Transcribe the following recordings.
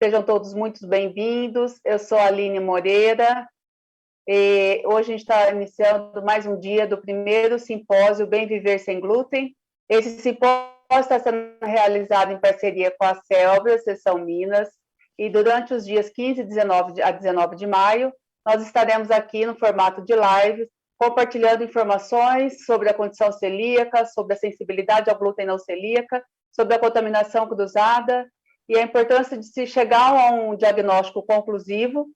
Sejam todos muito bem-vindos. Eu sou a Aline Moreira e hoje a gente está iniciando mais um dia do primeiro simpósio Bem Viver Sem Glúten. Esse simpósio está sendo realizado em parceria com a Celbra, Seção Minas, e durante os dias 15 a 19 de maio, nós estaremos aqui no formato de live, compartilhando informações sobre a condição celíaca, sobre a sensibilidade ao glúten não celíaca, sobre a contaminação cruzada e a importância de se chegar a um diagnóstico conclusivo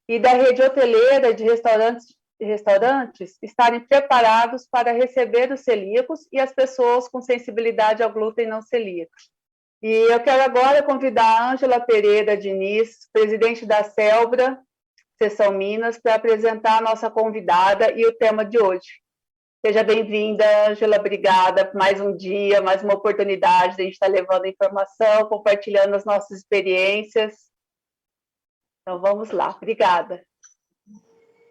e da rede hoteleira de restaurantes estarem preparados para receber os celíacos e as pessoas com sensibilidade ao glúten não celíaco. E eu quero agora convidar a Ângela Pereira Diniz, presidente da Celbra, Seção Minas, para apresentar a nossa convidada e o tema de hoje. Seja bem-vinda, Ângela, obrigada por mais um dia, mais uma oportunidade de a gente estar levando informação, compartilhando as nossas experiências. Então, vamos lá, obrigada.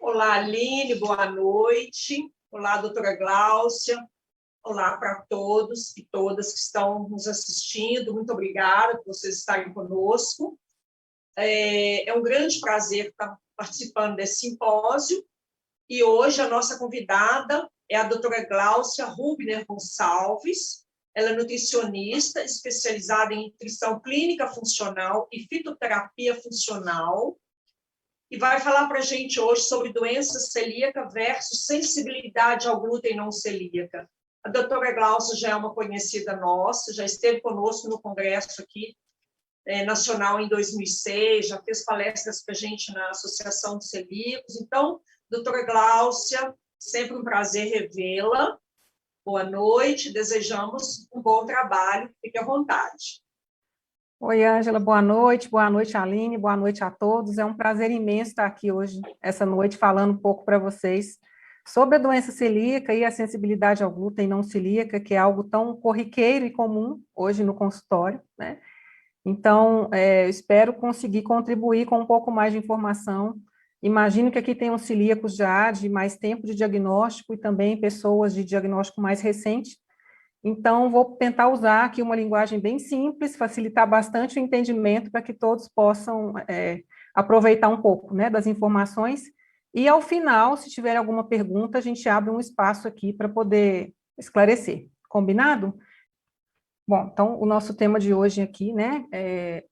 Olá, Aline, boa noite. Olá, doutora Gláucia. Olá para todos e todas que estão nos assistindo. Muito obrigada por vocês estarem conosco. É um grande prazer estar participando desse simpósio. E hoje a nossa convidada é a doutora Gláucia Rubner Gonçalves. Ela é nutricionista, especializada em nutrição clínica funcional e fitoterapia funcional. E vai falar para a gente hoje sobre doença celíaca versus sensibilidade ao glúten não celíaca. A doutora Gláucia já é uma conhecida nossa, já esteve conosco no congresso aqui nacional em 2006, já fez palestras para a gente na Associação de Celíacos. Então, doutora Gláucia, sempre um prazer revê-la. Boa noite, desejamos um bom trabalho, fique à vontade. Oi, Ângela, boa noite, Aline, boa noite a todos. É um prazer imenso estar aqui hoje, essa noite, falando um pouco para vocês sobre a doença celíaca e a sensibilidade ao glúten não celíaca, que é algo tão corriqueiro e comum hoje no consultório, né? Então, eu espero conseguir contribuir com um pouco mais de informação. Imagino que aqui tenham celíacos já de mais tempo de diagnóstico e também pessoas de diagnóstico mais recente. Então, vou tentar usar aqui uma linguagem bem simples, facilitar bastante o entendimento para que todos possam aproveitar um pouco, né, das informações. E, ao final, se tiver alguma pergunta, a gente abre um espaço aqui para poder esclarecer. Combinado? Bom, então, o nosso tema de hoje aqui, né,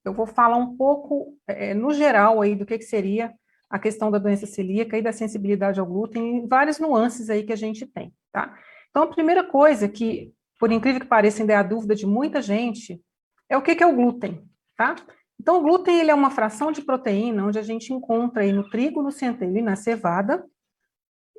eu vou falar um pouco, no geral, aí, do que seria a questão da doença celíaca e da sensibilidade ao glúten, e várias nuances aí que a gente tem, tá? Então, a primeira coisa que, por incrível que pareça, ainda é a dúvida de muita gente, é o que é o glúten, tá? Então, o glúten, ele é uma fração de proteína, onde a gente encontra aí no trigo, no centeio e na cevada.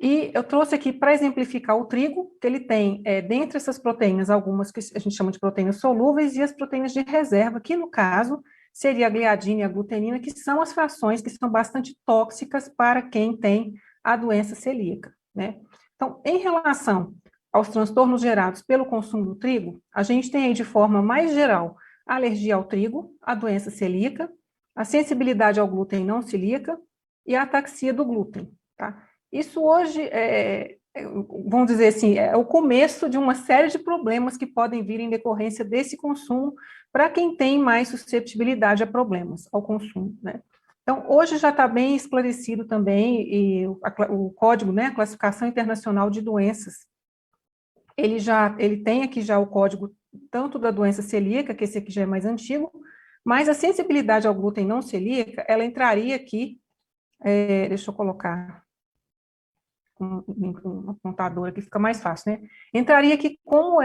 E eu trouxe aqui para exemplificar o trigo, que ele tem, dentre essas proteínas, algumas que a gente chama de proteínas solúveis e as proteínas de reserva, que no caso seria a gliadina e a glutenina, que são as frações que são bastante tóxicas para quem tem a doença celíaca, né? Então, em relação aos transtornos gerados pelo consumo do trigo, a gente tem aí de forma mais geral a alergia ao trigo, a doença celíaca, a sensibilidade ao glúten não celíaca e a ataxia do glúten, tá? Isso hoje vamos dizer assim, é o começo de uma série de problemas que podem vir em decorrência desse consumo para quem tem mais susceptibilidade a problemas ao consumo, né? Então, hoje já está bem esclarecido também e o código, né, a Classificação Internacional de Doenças, ele tem aqui já o código tanto da doença celíaca, que esse aqui já é mais antigo, mas a sensibilidade ao glúten não celíaca, ela entraria aqui, deixa eu colocar um apontador aqui, fica mais fácil, né? Entraria aqui como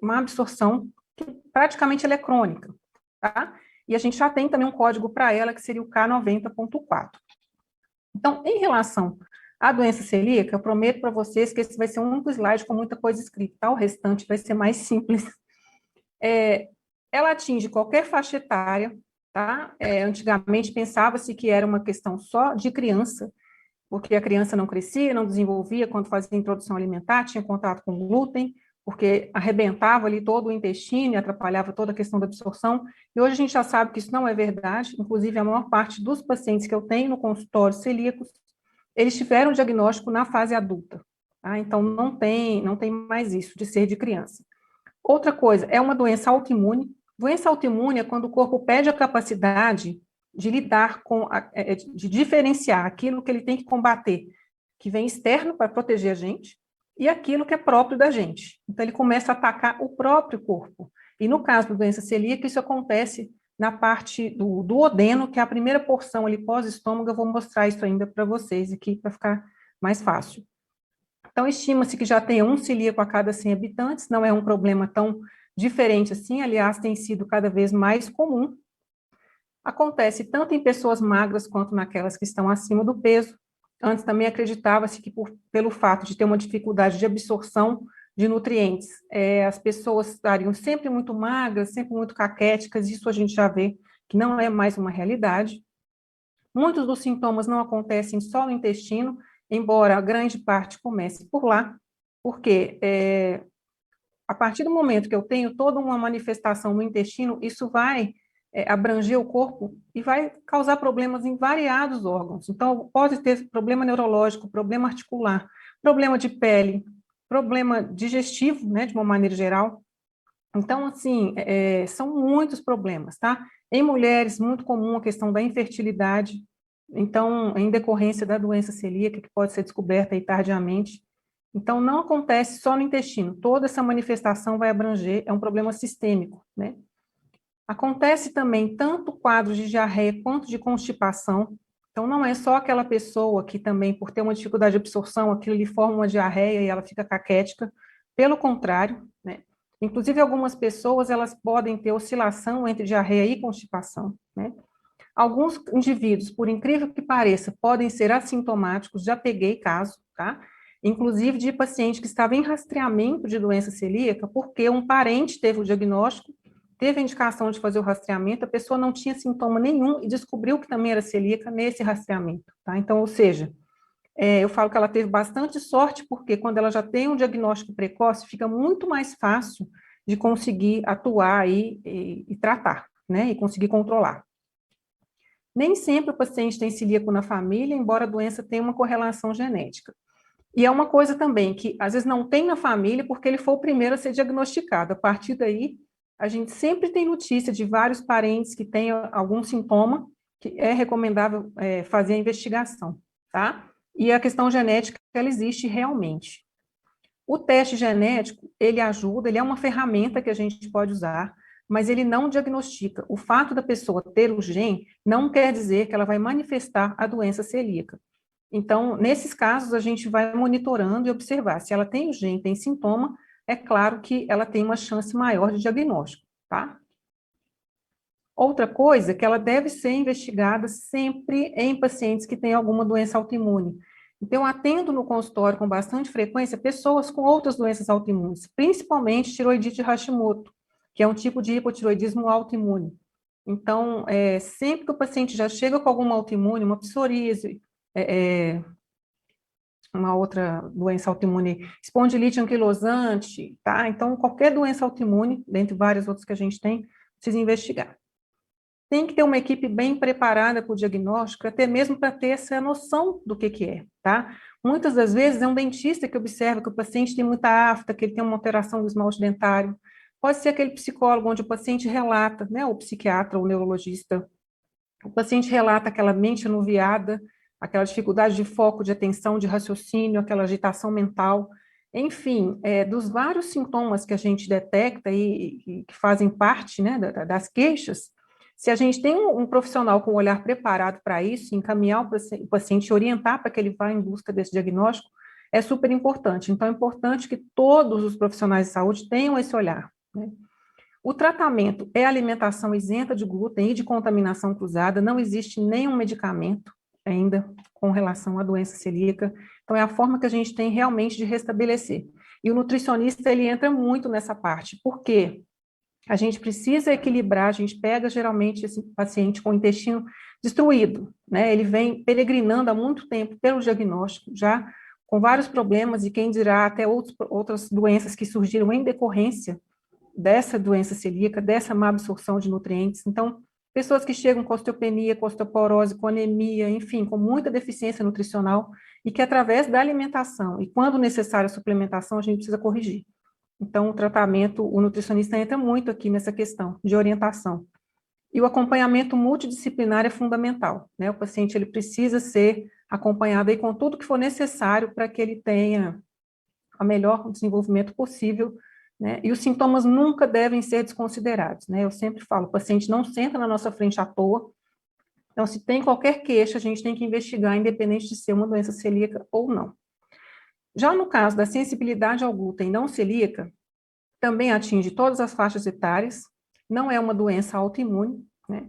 uma absorção que praticamente ela é crônica, tá? E a gente já tem também um código para ela, que seria o K90.4. Então, em relação à doença celíaca, eu prometo para vocês que esse vai ser um único slide com muita coisa escrita, tá? O restante vai ser mais simples. Ela atinge qualquer faixa etária, tá? Antigamente pensava-se que era uma questão só de criança, porque a criança não crescia, não desenvolvia quando fazia introdução alimentar, tinha contato com glúten, porque arrebentava ali todo o intestino e atrapalhava toda a questão da absorção, e hoje a gente já sabe que isso não é verdade, inclusive a maior parte dos pacientes que eu tenho no consultório celíacos, eles tiveram diagnóstico na fase adulta, tá? Então não tem mais isso de ser de criança. Outra coisa, é uma doença autoimune. Doença autoimune é quando o corpo perde a capacidade de lidar com, de diferenciar aquilo que ele tem que combater, que vem externo para proteger a gente, e aquilo que é próprio da gente. Então, ele começa a atacar o próprio corpo. E no caso da doença celíaca, isso acontece na parte do duodeno, que é a primeira porção ali pós-estômago. Eu vou mostrar isso ainda para vocês aqui, para ficar mais fácil. Então, estima-se que já tenha um celíaco a cada 100 habitantes, não é um problema tão diferente assim, aliás, tem sido cada vez mais comum. Acontece tanto em pessoas magras quanto naquelas que estão acima do peso. Antes também acreditava-se que pelo fato de ter uma dificuldade de absorção de nutrientes, as pessoas estariam sempre muito magras, sempre muito caquéticas, isso a gente já vê que não é mais uma realidade. Muitos dos sintomas não acontecem só no intestino, embora a grande parte comece por lá, porque a partir do momento que eu tenho toda uma manifestação no intestino, isso vai abranger o corpo e vai causar problemas em variados órgãos. Então, pode ter problema neurológico, problema articular, problema de pele, problema digestivo, né, de uma maneira geral. Então, assim, são muitos problemas, tá? Em mulheres, muito comum a questão da infertilidade, então, em decorrência da doença celíaca, que pode ser descoberta aí tardiamente. Então, não acontece só no intestino, toda essa manifestação vai abranger, é um problema sistêmico, né? Acontece também tanto quadros de diarreia quanto de constipação. Então, não é só aquela pessoa que também, por ter uma dificuldade de absorção, aquilo lhe forma uma diarreia e ela fica caquética. Pelo contrário, né? Inclusive, algumas pessoas, elas podem ter oscilação entre diarreia e constipação, né? Alguns indivíduos, por incrível que pareça, podem ser assintomáticos, já peguei caso, tá? Inclusive de paciente que estava em rastreamento de doença celíaca, porque um parente teve o diagnóstico, teve a indicação de fazer o rastreamento, a pessoa não tinha sintoma nenhum e descobriu que também era celíaca nesse rastreamento, tá? Então, ou seja, eu falo que ela teve bastante sorte, porque quando ela já tem um diagnóstico precoce, fica muito mais fácil de conseguir atuar aí e tratar, né? E conseguir controlar. Nem sempre o paciente tem celíaco na família, embora a doença tenha uma correlação genética. E é uma coisa também que, às vezes, não tem na família porque ele foi o primeiro a ser diagnosticado. A partir daí, a gente sempre tem notícia de vários parentes que têm algum sintoma que é recomendável fazer a investigação, tá? E a questão genética, ela existe realmente. O teste genético, ele ajuda, ele é uma ferramenta que a gente pode usar, mas ele não diagnostica. O fato da pessoa ter o gene não quer dizer que ela vai manifestar a doença celíaca. Então, nesses casos, a gente vai monitorando e observar. Se ela tem o gene, tem sintoma, é claro que ela tem uma chance maior de diagnóstico, tá? Outra coisa é que ela deve ser investigada sempre em pacientes que têm alguma doença autoimune. Então, eu atendo no consultório com bastante frequência pessoas com outras doenças autoimunes, principalmente tiroidite Hashimoto, que é um tipo de hipotiroidismo autoimune. Então, sempre que o paciente já chega com alguma autoimune, uma psoríase, uma outra doença autoimune, espondilite anquilosante, tá? Então, qualquer doença autoimune, dentre várias outras que a gente tem, precisa investigar. Tem que ter uma equipe bem preparada para o diagnóstico, até mesmo para ter essa noção do que é, tá? Muitas das vezes é um dentista que observa que o paciente tem muita afta, que ele tem uma alteração do esmalte dentário. Pode ser aquele psicólogo onde o paciente relata, né, o psiquiatra ou o neurologista, o paciente relata aquela mente anuviada, aquela dificuldade de foco, de atenção, de raciocínio, aquela agitação mental. Enfim, dos vários sintomas que a gente detecta e que fazem parte, né, das queixas, se a gente tem um profissional com o olhar preparado para isso, encaminhar o paciente, orientar para que ele vá em busca desse diagnóstico, é super importante. Então, é importante que todos os profissionais de saúde tenham esse olhar, né? O tratamento é alimentação isenta de glúten e de contaminação cruzada, não existe nenhum medicamento ainda com relação à doença celíaca, então é a forma que a gente tem realmente de restabelecer. E o nutricionista, ele entra muito nessa parte, porque a gente precisa equilibrar, a gente pega geralmente esse paciente com o intestino destruído, né? Ele vem peregrinando há muito tempo pelo diagnóstico, já com vários problemas, e quem dirá até outras doenças que surgiram em decorrência dessa doença celíaca, dessa má absorção de nutrientes. Então, pessoas que chegam com osteopenia, com osteoporose, com anemia, enfim, com muita deficiência nutricional, e que através da alimentação, e quando necessária a suplementação, a gente precisa corrigir. Então, o tratamento, o nutricionista entra muito aqui nessa questão de orientação. E o acompanhamento multidisciplinar é fundamental, né? O paciente ele precisa ser acompanhado aí com tudo que for necessário para que ele tenha o melhor desenvolvimento possível, né? E os sintomas nunca devem ser desconsiderados, né? Eu sempre falo, o paciente não senta na nossa frente à toa. Então, se tem qualquer queixa, a gente tem que investigar, independente de ser uma doença celíaca ou não. Já no caso da sensibilidade ao glúten não celíaca, também atinge todas as faixas etárias, não é uma doença autoimune, né?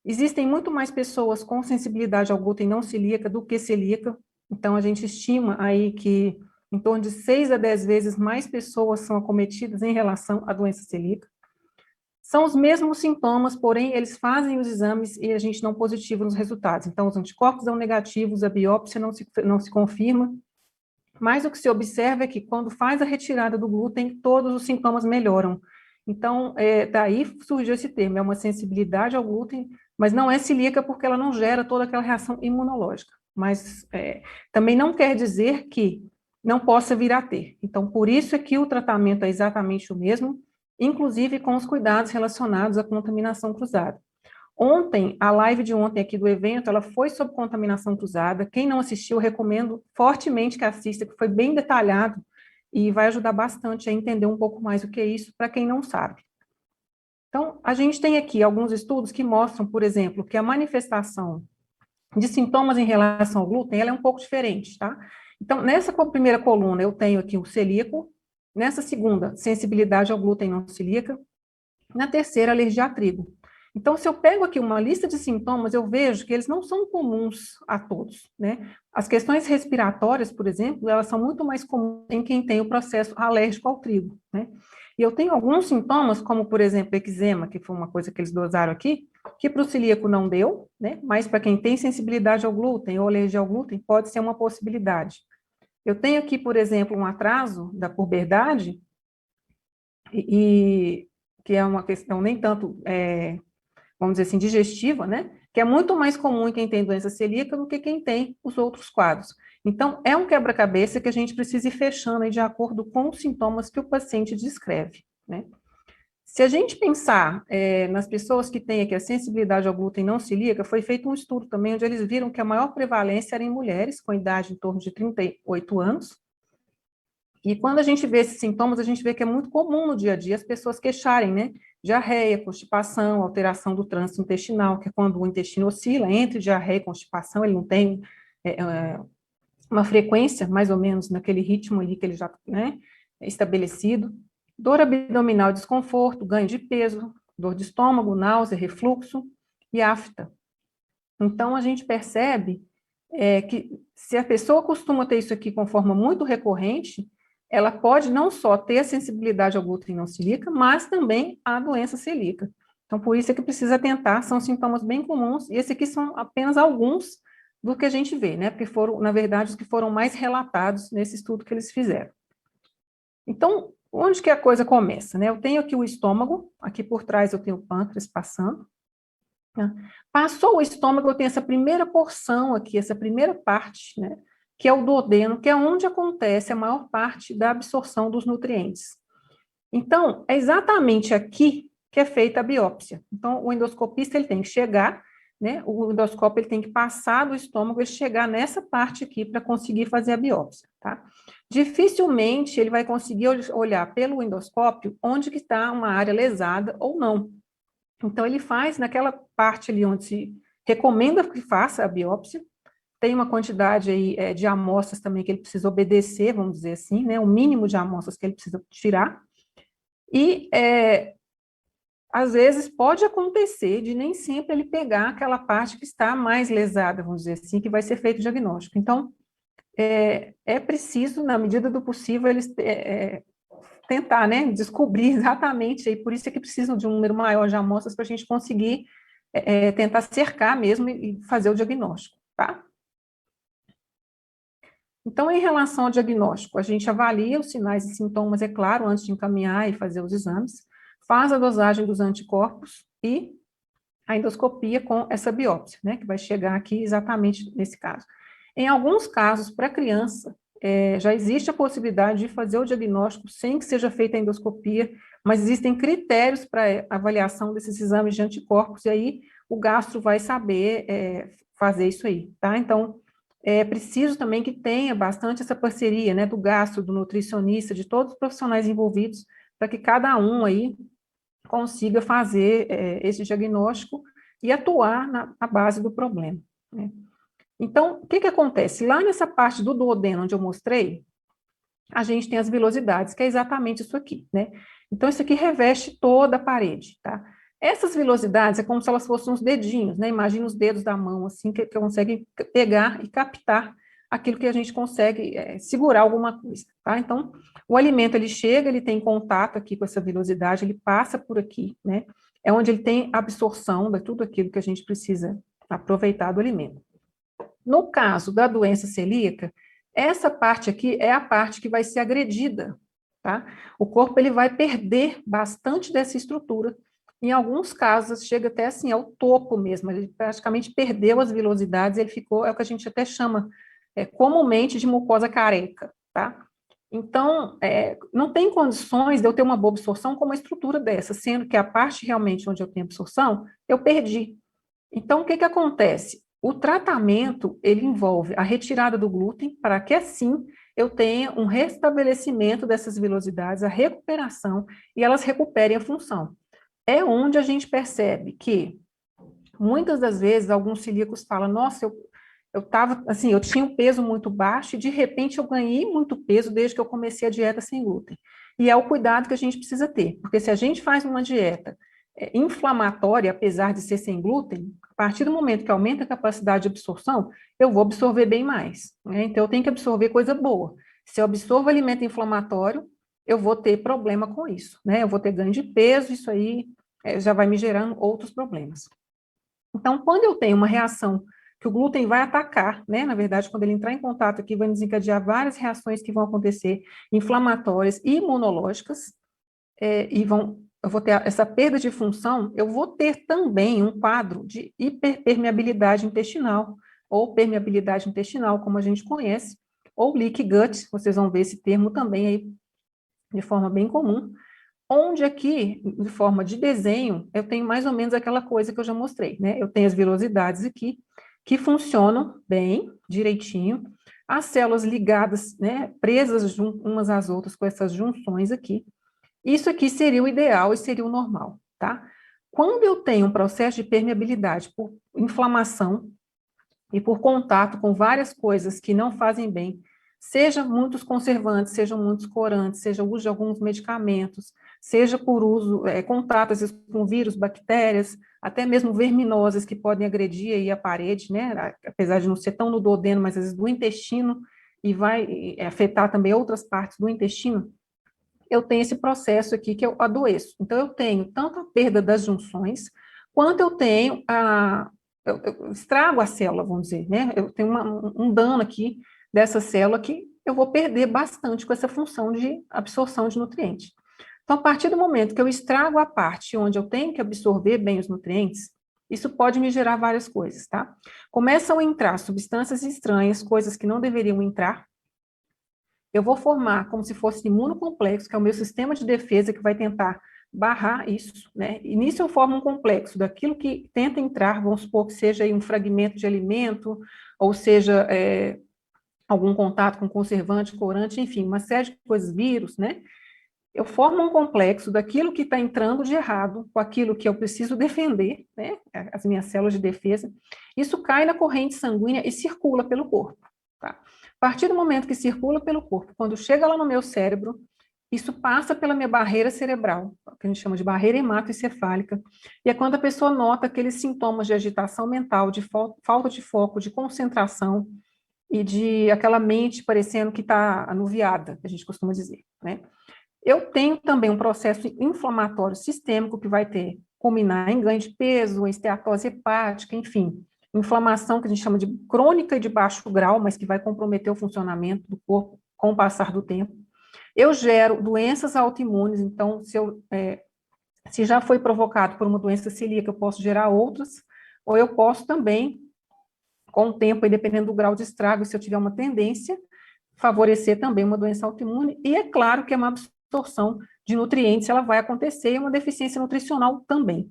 Existem muito mais pessoas com sensibilidade ao glúten não celíaca do que celíaca, então a gente estima aí que em torno de 6 a 10 vezes mais pessoas são acometidas em relação à doença celíaca. São os mesmos sintomas, porém, eles fazem os exames e a gente não positiva nos resultados. Então, os anticorpos são negativos, a biópsia não se confirma, mas o que se observa é que quando faz a retirada do glúten, todos os sintomas melhoram. Então, daí surgiu esse termo, é uma sensibilidade ao glúten, mas não é celíaca porque ela não gera toda aquela reação imunológica. Mas também não quer dizer que não possa vir a ter. Então, por isso é que o tratamento é exatamente o mesmo, inclusive com os cuidados relacionados à contaminação cruzada. Ontem, a live de ontem aqui do evento, ela foi sobre contaminação cruzada. Quem não assistiu, eu recomendo fortemente que assista, que foi bem detalhado e vai ajudar bastante a entender um pouco mais o que é isso, para quem não sabe. Então, a gente tem aqui alguns estudos que mostram, por exemplo, que a manifestação de sintomas em relação ao glúten, ela é um pouco diferente, tá? Então, nessa primeira coluna, eu tenho aqui o celíaco, nessa segunda, sensibilidade ao glúten não celíaca, na terceira, alergia a trigo. Então, se eu pego aqui uma lista de sintomas, eu vejo que eles não são comuns a todos, né? As questões respiratórias, por exemplo, elas são muito mais comuns em quem tem o processo alérgico ao trigo, né? E eu tenho alguns sintomas, como, por exemplo, eczema, que foi uma coisa que eles dosaram aqui, que para o celíaco não deu, né? Mas para quem tem sensibilidade ao glúten ou alergia ao glúten, pode ser uma possibilidade. Eu tenho aqui, por exemplo, um atraso da puberdade, e que é uma questão nem tanto, vamos dizer assim, digestiva, né? Que é muito mais comum em quem tem doença celíaca do que quem tem os outros quadros. Então, é um quebra-cabeça que a gente precisa ir fechando aí de acordo com os sintomas que o paciente descreve, né? Se a gente pensar nas pessoas que têm aqui a sensibilidade ao glúten não celíaca, foi feito um estudo também onde eles viram que a maior prevalência era em mulheres com idade em torno de 38 anos, e quando a gente vê esses sintomas, a gente vê que é muito comum no dia a dia as pessoas queixarem, né? Diarreia, constipação, alteração do trânsito intestinal, que é quando o intestino oscila entre diarreia e constipação, ele não tem uma frequência, mais ou menos, naquele ritmo ali que ele já, né, é estabelecido. Dor abdominal, desconforto, ganho de peso, dor de estômago, náusea, refluxo e afta. Então, a gente percebe que se a pessoa costuma ter isso aqui com forma muito recorrente, ela pode não só ter a sensibilidade ao glúten não celíaca, mas também a doença celíaca. Então, por isso é que precisa atentar, são sintomas bem comuns, e esses aqui são apenas alguns do que a gente vê, né? Porque foram, na verdade, os que foram mais relatados nesse estudo que eles fizeram. Então, onde que a coisa começa, né? Eu tenho aqui o estômago, aqui por trás eu tenho o pâncreas passando. Passou o estômago, eu tenho essa primeira porção aqui, essa primeira parte, né? Que é o duodeno, que é onde acontece a maior parte da absorção dos nutrientes. Então, é exatamente aqui que é feita a biópsia. Então, o endoscopista ele tem que chegar, né? O endoscópio ele tem que passar do estômago e chegar nessa parte aqui para conseguir fazer a biópsia, tá? Dificilmente ele vai conseguir olhar pelo endoscópio onde que está uma área lesada ou não. Então, ele faz naquela parte ali onde se recomenda que faça a biópsia. Tem uma quantidade aí de amostras também que ele precisa obedecer, vamos dizer assim, né? O mínimo de amostras que ele precisa tirar. E, às vezes, pode acontecer de nem sempre ele pegar aquela parte que está mais lesada, vamos dizer assim, que vai ser feito o diagnóstico. Então, é preciso, na medida do possível, eles tentar, né, descobrir exatamente, e por isso é que precisam de um número maior de amostras para a gente conseguir tentar cercar mesmo e fazer o diagnóstico, tá? Então, em relação ao diagnóstico, a gente avalia os sinais e sintomas, é claro, antes de encaminhar e fazer os exames, faz a dosagem dos anticorpos e a endoscopia com essa biópsia, né, que vai chegar aqui exatamente nesse caso. Em alguns casos, para criança, já existe a possibilidade de fazer o diagnóstico sem que seja feita a endoscopia, mas existem critérios para avaliação desses exames de anticorpos, e aí o gastro vai saber fazer isso aí, tá? Então, é preciso também que tenha bastante essa parceria, né, do gastro, do nutricionista, de todos os profissionais envolvidos, para que cada um aí consiga fazer esse diagnóstico e atuar na base do problema, né? Então, o que acontece? Lá nessa parte do duodeno, onde eu mostrei, a gente tem as vilosidades, que é exatamente isso aqui, né? Então, isso aqui reveste toda a parede, tá? Essas vilosidades é como se elas fossem uns dedinhos, né? Imagina os dedos da mão, assim, que conseguem pegar e captar aquilo que a gente consegue segurar alguma coisa, tá? Então, o alimento, ele chega, ele tem contato aqui com essa vilosidade, ele passa por aqui, né? É onde ele tem absorção de tudo aquilo que a gente precisa aproveitar do alimento. No caso da doença celíaca, essa parte aqui é a parte que vai ser agredida, tá? O corpo, ele vai perder bastante dessa estrutura. Em alguns casos, chega até assim, ao topo mesmo, ele praticamente perdeu as vilosidades, ele ficou, é o que a gente até chama comumente de mucosa careca, tá? Então, não tem condições de eu ter uma boa absorção com uma estrutura dessa, sendo que a parte realmente onde eu tenho absorção, eu perdi. Então, o que acontece? O tratamento, ele envolve a retirada do glúten, para que assim eu tenha um restabelecimento dessas vilosidades, a recuperação, e elas recuperem a função. É onde a gente percebe que, muitas das vezes, alguns celíacos falam, nossa, eu tava, assim, eu tinha um peso muito baixo e, de repente, eu ganhei muito peso desde que eu comecei a dieta sem glúten. E é o cuidado que a gente precisa ter, porque se a gente faz uma dieta inflamatória, apesar de ser sem glúten, a partir do momento que aumenta a capacidade de absorção, eu vou absorver bem mais, né? Então, eu tenho que absorver coisa boa. Se eu absorvo alimento inflamatório, eu vou ter problema com isso, né? Eu vou ter ganho de peso, isso aí já vai me gerando outros problemas. Então, quando eu tenho uma reação que o glúten vai atacar, né? Na verdade, quando ele entrar em contato aqui, vai desencadear várias reações que vão acontecer, inflamatórias e imunológicas, eu vou ter essa perda de função, eu vou ter também um quadro de hiperpermeabilidade intestinal, ou permeabilidade intestinal, como a gente conhece, ou leaky gut, vocês vão ver esse termo também aí de forma bem comum, onde aqui, de forma de desenho, eu tenho mais ou menos aquela coisa que eu já mostrei, né? Eu tenho as vilosidades aqui, que funcionam bem, direitinho, as células ligadas, né, presas umas às outras com essas junções aqui. Isso aqui seria o ideal e seria o normal, tá? Quando eu tenho um processo de permeabilidade por inflamação e por contato com várias coisas que não fazem bem, seja muitos conservantes, sejam muitos corantes, seja o uso de alguns medicamentos, seja por uso, contato às vezes com vírus, bactérias, até mesmo verminoses que podem agredir aí a parede, né? Apesar de não ser tão no duodeno, mas às vezes do intestino, e vai afetar também outras partes do intestino, eu tenho esse processo aqui que eu adoeço. Então, eu tenho tanto a perda das junções, quanto eu tenho eu estrago a célula, vamos dizer, né? Eu tenho um dano aqui dessa célula que eu vou perder bastante com essa função de absorção de nutrientes. Então, a partir do momento que eu estrago a parte onde eu tenho que absorver bem os nutrientes, isso pode me gerar várias coisas, tá? Começam a entrar substâncias estranhas, coisas que não deveriam entrar. Eu vou formar como se fosse imunocomplexo, que é o meu sistema de defesa que vai tentar barrar isso, né? E nisso eu formo um complexo daquilo que tenta entrar, vamos supor que seja aí um fragmento de alimento, ou seja, algum contato com conservante, corante, enfim, uma série de coisas, vírus, né? Eu formo um complexo daquilo que está entrando de errado com aquilo que eu preciso defender, né? As minhas células de defesa. Isso cai na corrente sanguínea e circula pelo corpo, tá? A partir do momento que circula pelo corpo, quando chega lá no meu cérebro, isso passa pela minha barreira cerebral, que a gente chama de barreira hematoencefálica, e é quando a pessoa nota aqueles sintomas de agitação mental, de falta de foco, de concentração, e de aquela mente parecendo que está anuviada, que a gente costuma dizer, né? Eu tenho também um processo inflamatório sistêmico que vai culminar em ganho de peso, em esteatose hepática, enfim, inflamação que a gente chama de crônica e de baixo grau, mas que vai comprometer o funcionamento do corpo com o passar do tempo. Eu gero doenças autoimunes, então, se já foi provocado por uma doença celíaca, eu posso gerar outras, ou eu posso também, com o tempo, e dependendo do grau de estrago, se eu tiver uma tendência, favorecer também uma doença autoimune, e é claro que é uma absorção de nutrientes ela vai acontecer e uma deficiência nutricional também.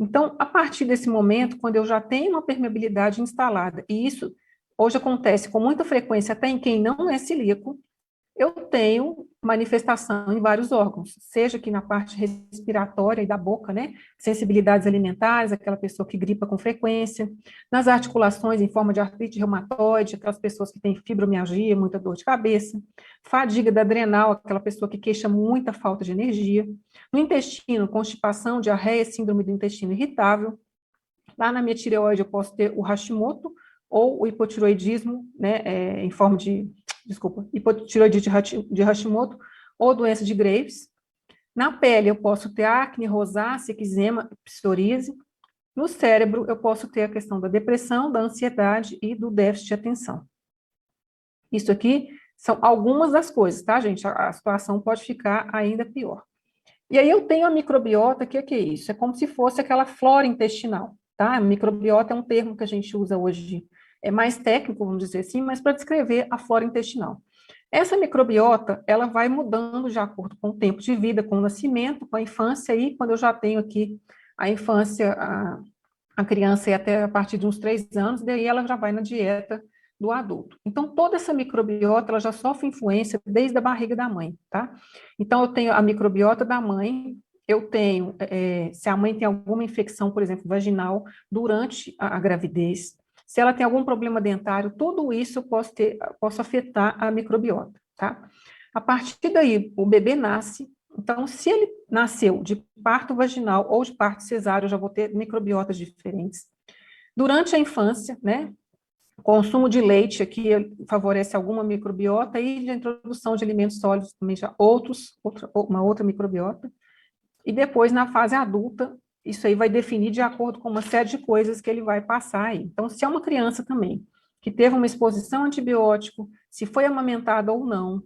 Então, a partir desse momento, quando eu já tenho uma permeabilidade instalada, e isso hoje acontece com muita frequência até em quem não é celíaco, eu tenho manifestação em vários órgãos, seja aqui na parte respiratória e da boca, né? Sensibilidades alimentares, aquela pessoa que gripa com frequência, nas articulações em forma de artrite reumatoide, aquelas pessoas que têm fibromialgia, muita dor de cabeça, fadiga adrenal, aquela pessoa que queixa muita falta de energia, no intestino, constipação, diarreia, síndrome do intestino irritável, lá na minha tireoide eu posso ter o Hashimoto ou o hipotiroidismo, né, em forma de hipotireoidite de Hashimoto ou doença de Graves. Na pele, eu posso ter acne, rosácea, eczema, psoríase. No cérebro, eu posso ter a questão da depressão, da ansiedade e do déficit de atenção. Isso aqui são algumas das coisas, tá, gente? A situação pode ficar ainda pior. E aí eu tenho a microbiota, que é isso? É como se fosse aquela flora intestinal, tá? A microbiota é um termo que a gente usa hoje, é mais técnico, vamos dizer assim, mas para descrever a flora intestinal. Essa microbiota, ela vai mudando de acordo com o tempo de vida, com o nascimento, com a infância, e quando eu já tenho aqui a infância, a criança e até a partir de uns 3 anos, daí ela já vai na dieta do adulto. Então, toda essa microbiota, ela já sofre influência desde a barriga da mãe, tá? Então, eu tenho a microbiota da mãe, eu tenho, se a mãe tem alguma infecção, por exemplo, vaginal, durante a gravidez, se ela tem algum problema dentário, tudo isso eu posso afetar a microbiota, tá? A partir daí, o bebê nasce, então, se ele nasceu de parto vaginal ou de parto cesáreo, eu já vou ter microbiotas diferentes. Durante a infância, né, o consumo de leite aqui favorece alguma microbiota e a introdução de alimentos sólidos também já uma outra microbiota. E depois, na fase adulta, isso aí vai definir de acordo com uma série de coisas que ele vai passar aí. Então, se é uma criança também que teve uma exposição a antibiótico, se foi amamentada ou não,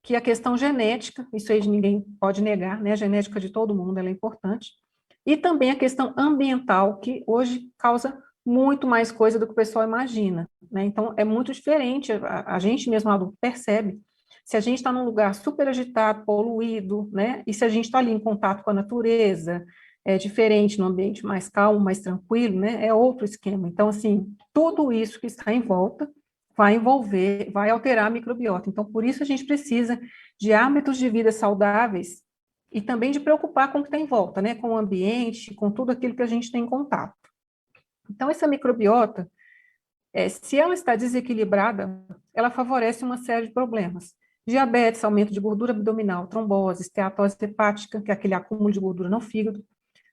que a questão genética, isso aí ninguém pode negar, né? A genética de todo mundo, ela é importante. E também a questão ambiental, que hoje causa muito mais coisa do que o pessoal imagina, né? Então, é muito diferente, a gente mesmo adulto percebe, se a gente está num lugar super agitado, poluído, né? E se a gente está ali em contato com a natureza, é diferente, num ambiente mais calmo, mais tranquilo, né? É outro esquema. Então, assim, tudo isso que está em volta vai alterar a microbiota. Então, por isso a gente precisa de hábitos de vida saudáveis e também de preocupar com o que está em volta, né? Com o ambiente, com tudo aquilo que a gente tem em contato. Então, essa microbiota, se ela está desequilibrada, ela favorece uma série de problemas. Diabetes, aumento de gordura abdominal, trombose, esteatose hepática, que é aquele acúmulo de gordura no fígado,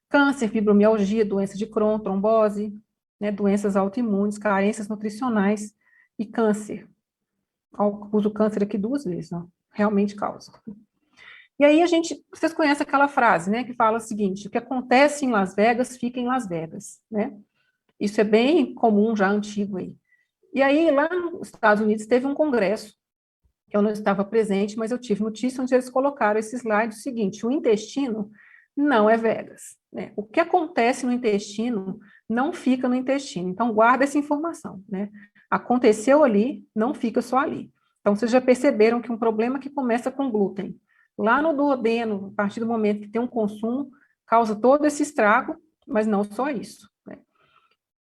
câncer, fibromialgia, doença de Crohn, trombose, né, doenças autoimunes, carências nutricionais e câncer. Eu uso câncer aqui 2 vezes, ó, realmente causa. E aí vocês conhecem aquela frase, né, que fala o seguinte: o que acontece em Las Vegas, fica em Las Vegas, né? Isso é bem comum, já antigo aí. E aí, lá nos Estados Unidos, teve um congresso, eu não estava presente, mas eu tive notícia onde eles colocaram esse slide, o seguinte: o intestino não é Vegas, né? O que acontece no intestino não fica no intestino. Então, guarda essa informação, né? Aconteceu ali, não fica só ali. Então, vocês já perceberam que um problema que começa com glúten, lá no duodeno, a partir do momento que tem um consumo, causa todo esse estrago, mas não só isso, né?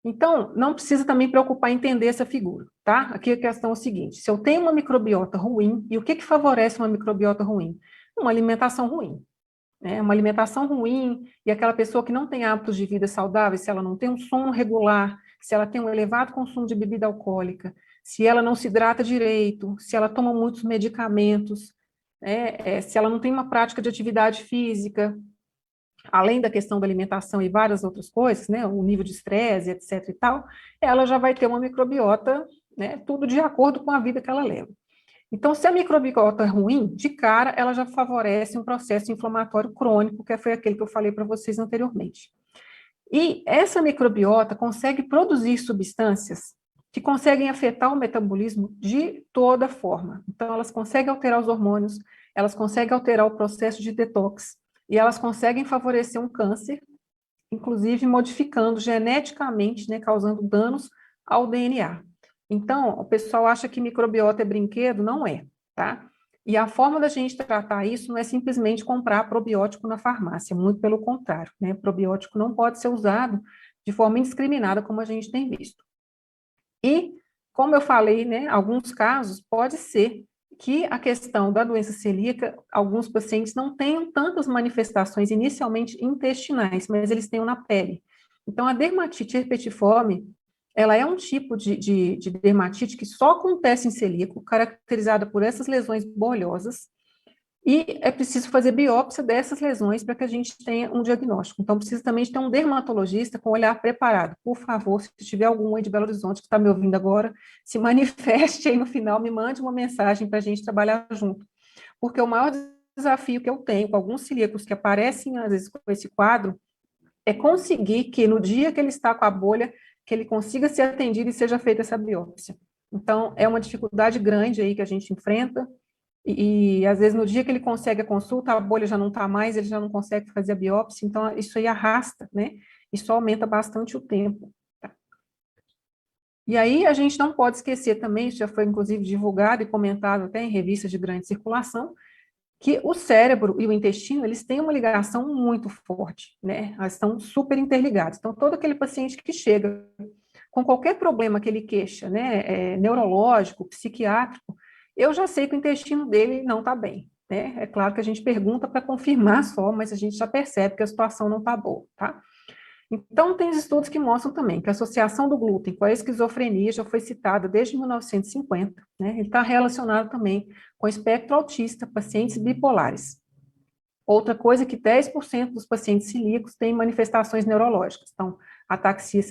Então, não precisa também preocupar em entender essa figura, tá? Aqui a questão é o seguinte: se eu tenho uma microbiota ruim, e o que favorece uma microbiota ruim? Uma alimentação ruim. Uma alimentação ruim, e aquela pessoa que não tem hábitos de vida saudáveis, se ela não tem um sono regular, se ela tem um elevado consumo de bebida alcoólica, se ela não se hidrata direito, se ela toma muitos medicamentos, se ela não tem uma prática de atividade física, além da questão da alimentação e várias outras coisas, né, o nível de estresse, etc. e tal, ela já vai ter uma microbiota, né, tudo de acordo com a vida que ela leva. Então, se a microbiota é ruim, de cara, ela já favorece um processo inflamatório crônico, que foi aquele que eu falei para vocês anteriormente. E essa microbiota consegue produzir substâncias que conseguem afetar o metabolismo de toda forma. Então, elas conseguem alterar os hormônios, elas conseguem alterar o processo de detox, e elas conseguem favorecer um câncer, inclusive modificando geneticamente, né, causando danos ao DNA. Então, o pessoal acha que microbiota é brinquedo, não é, tá? E a forma da gente tratar isso não é simplesmente comprar probiótico na farmácia, muito pelo contrário, né? Probiótico não pode ser usado de forma indiscriminada, como a gente tem visto. E, como eu falei, né, alguns casos, pode ser que a questão da doença celíaca, alguns pacientes não tenham tantas manifestações inicialmente intestinais, mas eles tenham na pele. Então, a dermatite herpetiforme, ela é um tipo de dermatite que só acontece em celíaco, caracterizada por essas lesões bolhosas, e é preciso fazer biópsia dessas lesões para que a gente tenha um diagnóstico. Então, precisa também de ter um dermatologista com o olhar preparado. Por favor, se tiver algum aí de Belo Horizonte que está me ouvindo agora, se manifeste aí no final, me mande uma mensagem para a gente trabalhar junto. Porque o maior desafio que eu tenho com alguns celíacos que aparecem, às vezes, com esse quadro, é conseguir que no dia que ele está com a bolha, que ele consiga ser atendido e seja feita essa biópsia. Então, é uma dificuldade grande aí que a gente enfrenta, e às vezes no dia que ele consegue a consulta, a bolha já não está mais, ele já não consegue fazer a biópsia, então isso aí arrasta, né? Isso aumenta bastante o tempo. Tá? E aí a gente não pode esquecer também, isso já foi inclusive divulgado e comentado até em revistas de grande circulação, que o cérebro e o intestino, eles têm uma ligação muito forte, né? Elas estão super interligados. Então, todo aquele paciente que chega com qualquer problema que ele queixa, né, neurológico, psiquiátrico, eu já sei que o intestino dele não está bem, né? É claro que a gente pergunta para confirmar só, mas a gente já percebe que a situação não está boa, tá? Então, tem estudos que mostram também que a associação do glúten com a esquizofrenia já foi citada desde 1950, né? Ele está relacionado também com o espectro autista, pacientes bipolares. Outra coisa é que 10% dos pacientes celíacos têm manifestações neurológicas, então, ataxia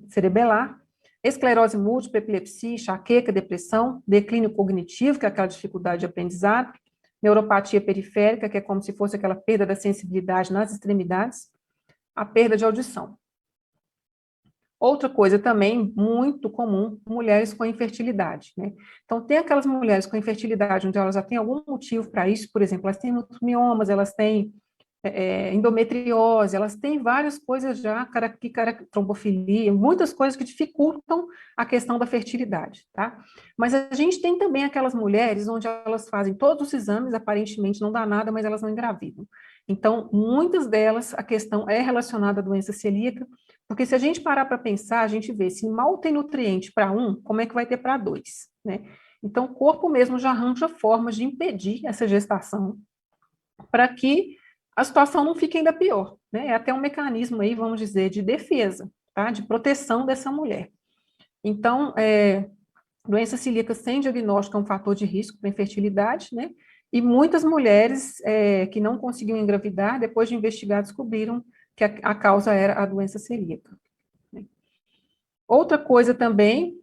cerebelar, esclerose múltipla, epilepsia, enxaqueca, depressão, declínio cognitivo, que é aquela dificuldade de aprendizado, neuropatia periférica, que é como se fosse aquela perda da sensibilidade nas extremidades, a perda de audição. Outra coisa também muito comum, mulheres com infertilidade, né? Então, tem aquelas mulheres com infertilidade onde elas já têm algum motivo para isso, por exemplo, elas têm muitos miomas, elas têm endometriose, elas têm várias coisas já, trombofilia, muitas coisas que dificultam a questão da fertilidade, tá? Mas a gente tem também aquelas mulheres onde elas fazem todos os exames, aparentemente não dá nada, mas elas não engravidam. Então, muitas delas, a questão é relacionada à doença celíaca, porque se a gente parar para pensar, a gente vê, se mal tem nutriente para um, como é que vai ter para dois, né? Então, o corpo mesmo já arranja formas de impedir essa gestação, para que a situação não fique ainda pior, né? É até um mecanismo aí, vamos dizer, de defesa, tá? De proteção dessa mulher. Então, doença celíaca sem diagnóstico é um fator de risco para infertilidade, né? E muitas mulheres que não conseguiam engravidar, depois de investigar, descobriram que a causa era a doença celíaca. Né? Outra coisa também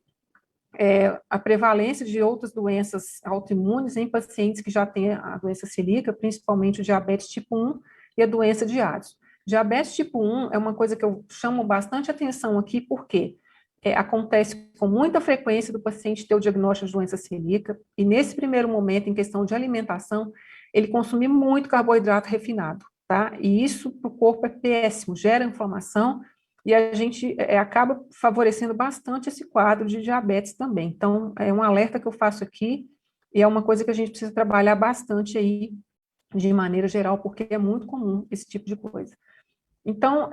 é a prevalência de outras doenças autoimunes em pacientes que já têm a doença celíaca, principalmente o diabetes tipo 1 e a doença de Addison. Diabetes tipo 1 é uma coisa que eu chamo bastante atenção aqui, porque acontece com muita frequência do paciente ter o diagnóstico de doença celíaca, e nesse primeiro momento, em questão de alimentação, ele consumir muito carboidrato refinado, tá? E isso para o corpo é péssimo, gera inflamação, e a gente acaba favorecendo bastante esse quadro de diabetes também. Então, é um alerta que eu faço aqui, e é uma coisa que a gente precisa trabalhar bastante aí, de maneira geral, porque é muito comum esse tipo de coisa. Então,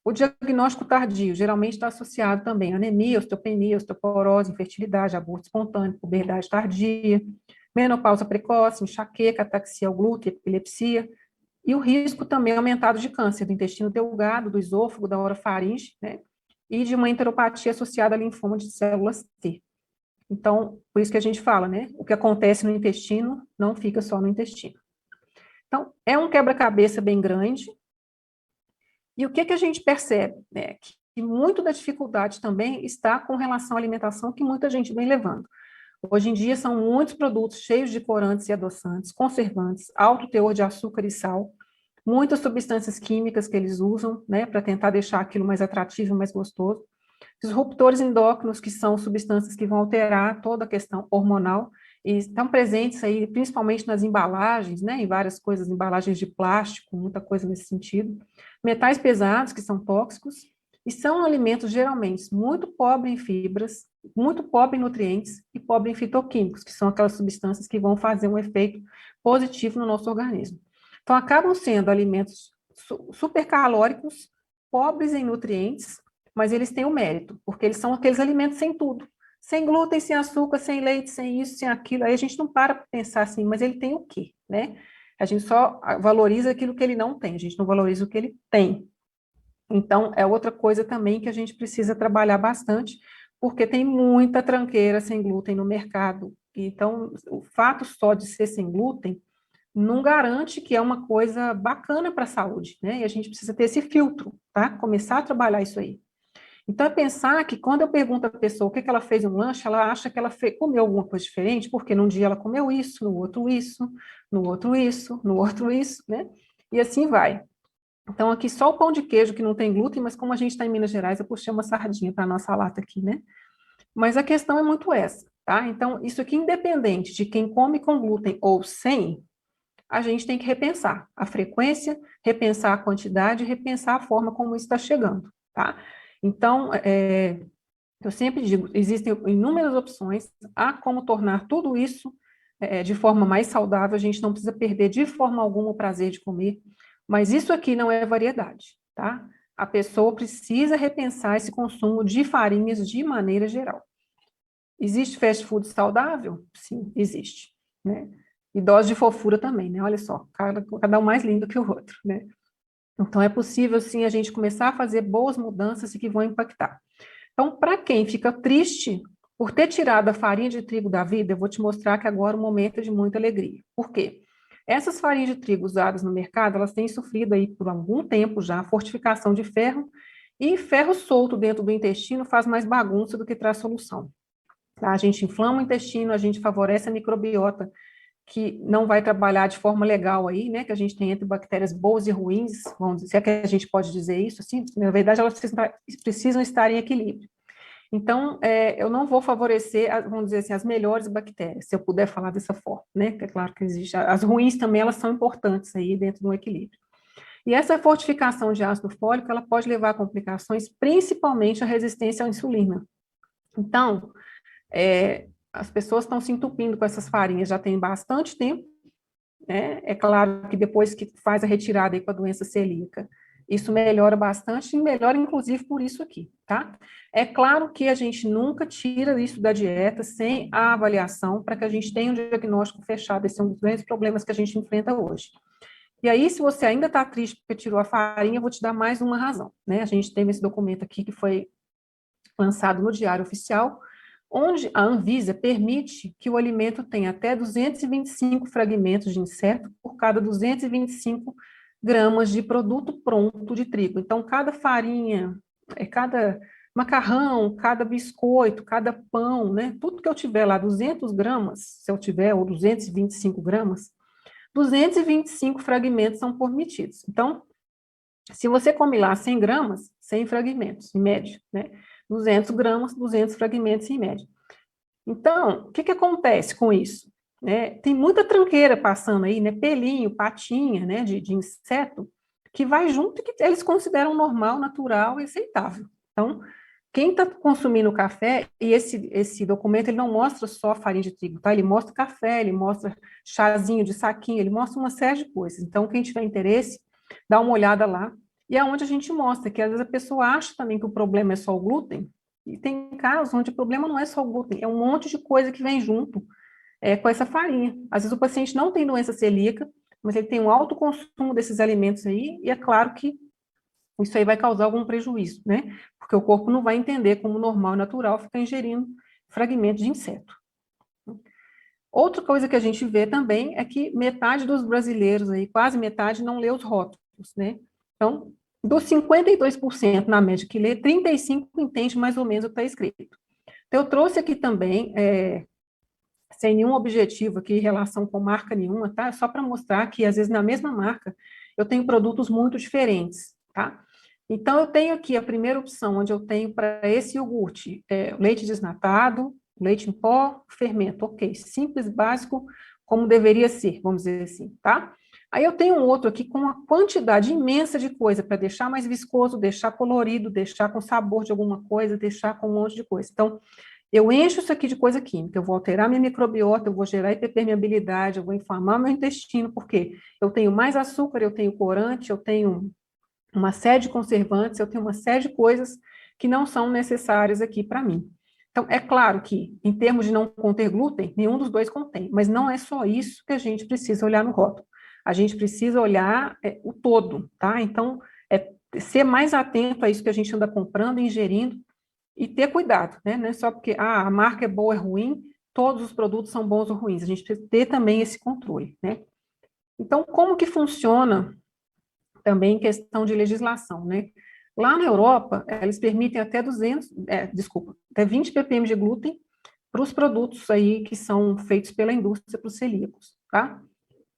o diagnóstico tardio geralmente está associado também a anemia, osteopenia, osteoporose, infertilidade, aborto espontâneo, puberdade tardia, menopausa precoce, enxaqueca, ataxia ao glúten, epilepsia, e o risco também aumentado de câncer do intestino delgado, do esôfago, da orofaringe, né, e de uma enteropatia associada a linfoma de células T. Então, por isso que a gente fala, né, o que acontece no intestino não fica só no intestino. Então, é um quebra-cabeça bem grande. E o que a gente percebe? Né, que muito da dificuldade também está com relação à alimentação que muita gente vem levando. Hoje em dia são muitos produtos cheios de corantes e adoçantes, conservantes, alto teor de açúcar e sal, muitas substâncias químicas que eles usam, né, para tentar deixar aquilo mais atrativo, mais gostoso. Disruptores endócrinos, que são substâncias que vão alterar toda a questão hormonal, e estão presentes aí, principalmente nas embalagens, né, em várias coisas, embalagens de plástico, muita coisa nesse sentido. Metais pesados, que são tóxicos, E são alimentos, geralmente, muito pobres em fibras, muito pobres em nutrientes e pobres em fitoquímicos, que são aquelas substâncias que vão fazer um efeito positivo no nosso organismo. Então, acabam sendo alimentos supercalóricos, pobres em nutrientes, mas eles têm o mérito, porque eles são aqueles alimentos sem tudo. Sem glúten, sem açúcar, sem leite, sem isso, sem aquilo. Aí a gente não para pensar assim, mas ele tem o quê, né? A gente só valoriza aquilo que ele não tem, a gente não valoriza o que ele tem. Então, é outra coisa também que a gente precisa trabalhar bastante, porque tem muita tranqueira sem glúten no mercado. Então, o fato só de ser sem glúten não garante que é uma coisa bacana para a saúde, né? E a gente precisa ter esse filtro, tá? Começar a trabalhar isso aí. Então, é pensar que quando eu pergunto à pessoa o que ela fez no lanche, ela acha que ela comeu alguma coisa diferente, porque num dia ela comeu isso, no outro isso, no outro isso, no outro isso, né? E assim vai. Então, aqui só o pão de queijo que não tem glúten, mas como a gente está em Minas Gerais, eu puxei uma sardinha para a nossa lata aqui, né? Mas a questão é muito essa, tá? Então, isso aqui, independente de quem come com glúten ou sem, a gente tem que repensar a frequência, repensar a quantidade, repensar a forma como isso está chegando, tá? Então, eu sempre digo, existem inúmeras opções, há como tornar tudo isso de forma mais saudável, a gente não precisa perder de forma alguma o prazer de comer, mas isso aqui não é variedade, tá? A pessoa precisa repensar esse consumo de farinhas de maneira geral. Existe fast food saudável? Sim, existe, né? E dose de fofura também, né? Olha só, cada um mais lindo que o outro, né? Então, é possível, sim, a gente começar a fazer boas mudanças e que vão impactar. Então, para quem fica triste por ter tirado a farinha de trigo da vida, eu vou te mostrar que agora é um momento de muita alegria. Por quê? Essas farinhas de trigo usadas no mercado, elas têm sofrido aí por algum tempo já fortificação de ferro, e ferro solto dentro do intestino faz mais bagunça do que traz solução. Tá? A gente inflama o intestino, a gente favorece a microbiota, que não vai trabalhar de forma legal aí, né, que a gente tem entre bactérias boas e ruins, vamos dizer, se é que a gente pode dizer isso, assim, na verdade elas precisam estar em equilíbrio. Então, eu não vou favorecer, vamos dizer assim, as melhores bactérias, se eu puder falar dessa forma, né, que é claro que existe, as ruins também, elas são importantes aí dentro do equilíbrio. E essa fortificação de ácido fólico, ela pode levar a complicações, principalmente a resistência à insulina. Então, as pessoas estão se entupindo com essas farinhas já tem bastante tempo, né? É claro que depois que faz a retirada aí com a doença celíaca, isso melhora bastante, e melhora inclusive por isso aqui, tá? É claro que a gente nunca tira isso da dieta sem a avaliação para que a gente tenha um diagnóstico fechado. Esse é um dos grandes problemas que a gente enfrenta hoje. E aí, se você ainda está triste porque tirou a farinha, eu vou te dar mais uma razão, né? A gente tem esse documento aqui que foi lançado no Diário Oficial, onde a Anvisa permite que o alimento tenha até 225 fragmentos de inseto por cada 225 gramas de produto pronto de trigo. Então, cada farinha, cada macarrão, cada biscoito, cada pão, né, tudo que eu tiver lá, 200 gramas, se eu tiver, ou 225 gramas, 225 fragmentos são permitidos. Então, se você come lá 100 gramas, 100 fragmentos, em média, né? 200 gramas, 200 fragmentos em média. Então, o que acontece com isso? Tem muita tranqueira passando aí, né? Pelinho, patinha, né? De inseto, que vai junto e que eles consideram normal, natural e aceitável. Então, quem está consumindo café, e esse documento ele não mostra só farinha de trigo, tá? Ele mostra café, ele mostra chazinho de saquinho, ele mostra uma série de coisas. Então, quem tiver interesse, dá uma olhada lá. E é onde a gente mostra que às vezes a pessoa acha também que o problema é só o glúten, e tem casos onde o problema não é só o glúten, é um monte de coisa que vem junto com essa farinha. Às vezes o paciente não tem doença celíaca, mas ele tem um alto consumo desses alimentos aí, e é claro que isso aí vai causar algum prejuízo, né? Porque o corpo não vai entender como normal e natural ficar ingerindo fragmentos de inseto. Outra coisa que a gente vê também é que metade dos brasileiros aí, quase metade, não lê os rótulos, né? Então, dos 52% na média que lê, 35% entende mais ou menos o que está escrito. Então, eu trouxe aqui também, sem nenhum objetivo aqui, em relação com marca nenhuma, tá? Só para mostrar que, às vezes, na mesma marca, eu tenho produtos muito diferentes, tá? Então, eu tenho aqui a primeira opção, onde eu tenho para esse iogurte, leite desnatado, leite em pó, fermento, ok, simples, básico, como deveria ser, vamos dizer assim, tá? Aí eu tenho um outro aqui com uma quantidade imensa de coisa para deixar mais viscoso, deixar colorido, deixar com sabor de alguma coisa, deixar com um monte de coisa. Então, eu encho isso aqui de coisa química, eu vou alterar minha microbiota, eu vou gerar hiperpermeabilidade, eu vou inflamar meu intestino, porque eu tenho mais açúcar, eu tenho corante, eu tenho uma série de conservantes, eu tenho uma série de coisas que não são necessárias aqui para mim. Então, é claro que, em termos de não conter glúten, nenhum dos dois contém, mas não é só isso que a gente precisa olhar no rótulo. A gente precisa olhar o todo, tá? Então, ser mais atento a isso que a gente anda comprando, ingerindo, e ter cuidado, né? Não é só porque a marca é boa ou é ruim, todos os produtos são bons ou ruins. A gente precisa ter também esse controle, né? Então, como que funciona também em questão de legislação, né? Lá na Europa, eles permitem até 20 ppm de glúten para os produtos aí que são feitos pela indústria para os celíacos, tá?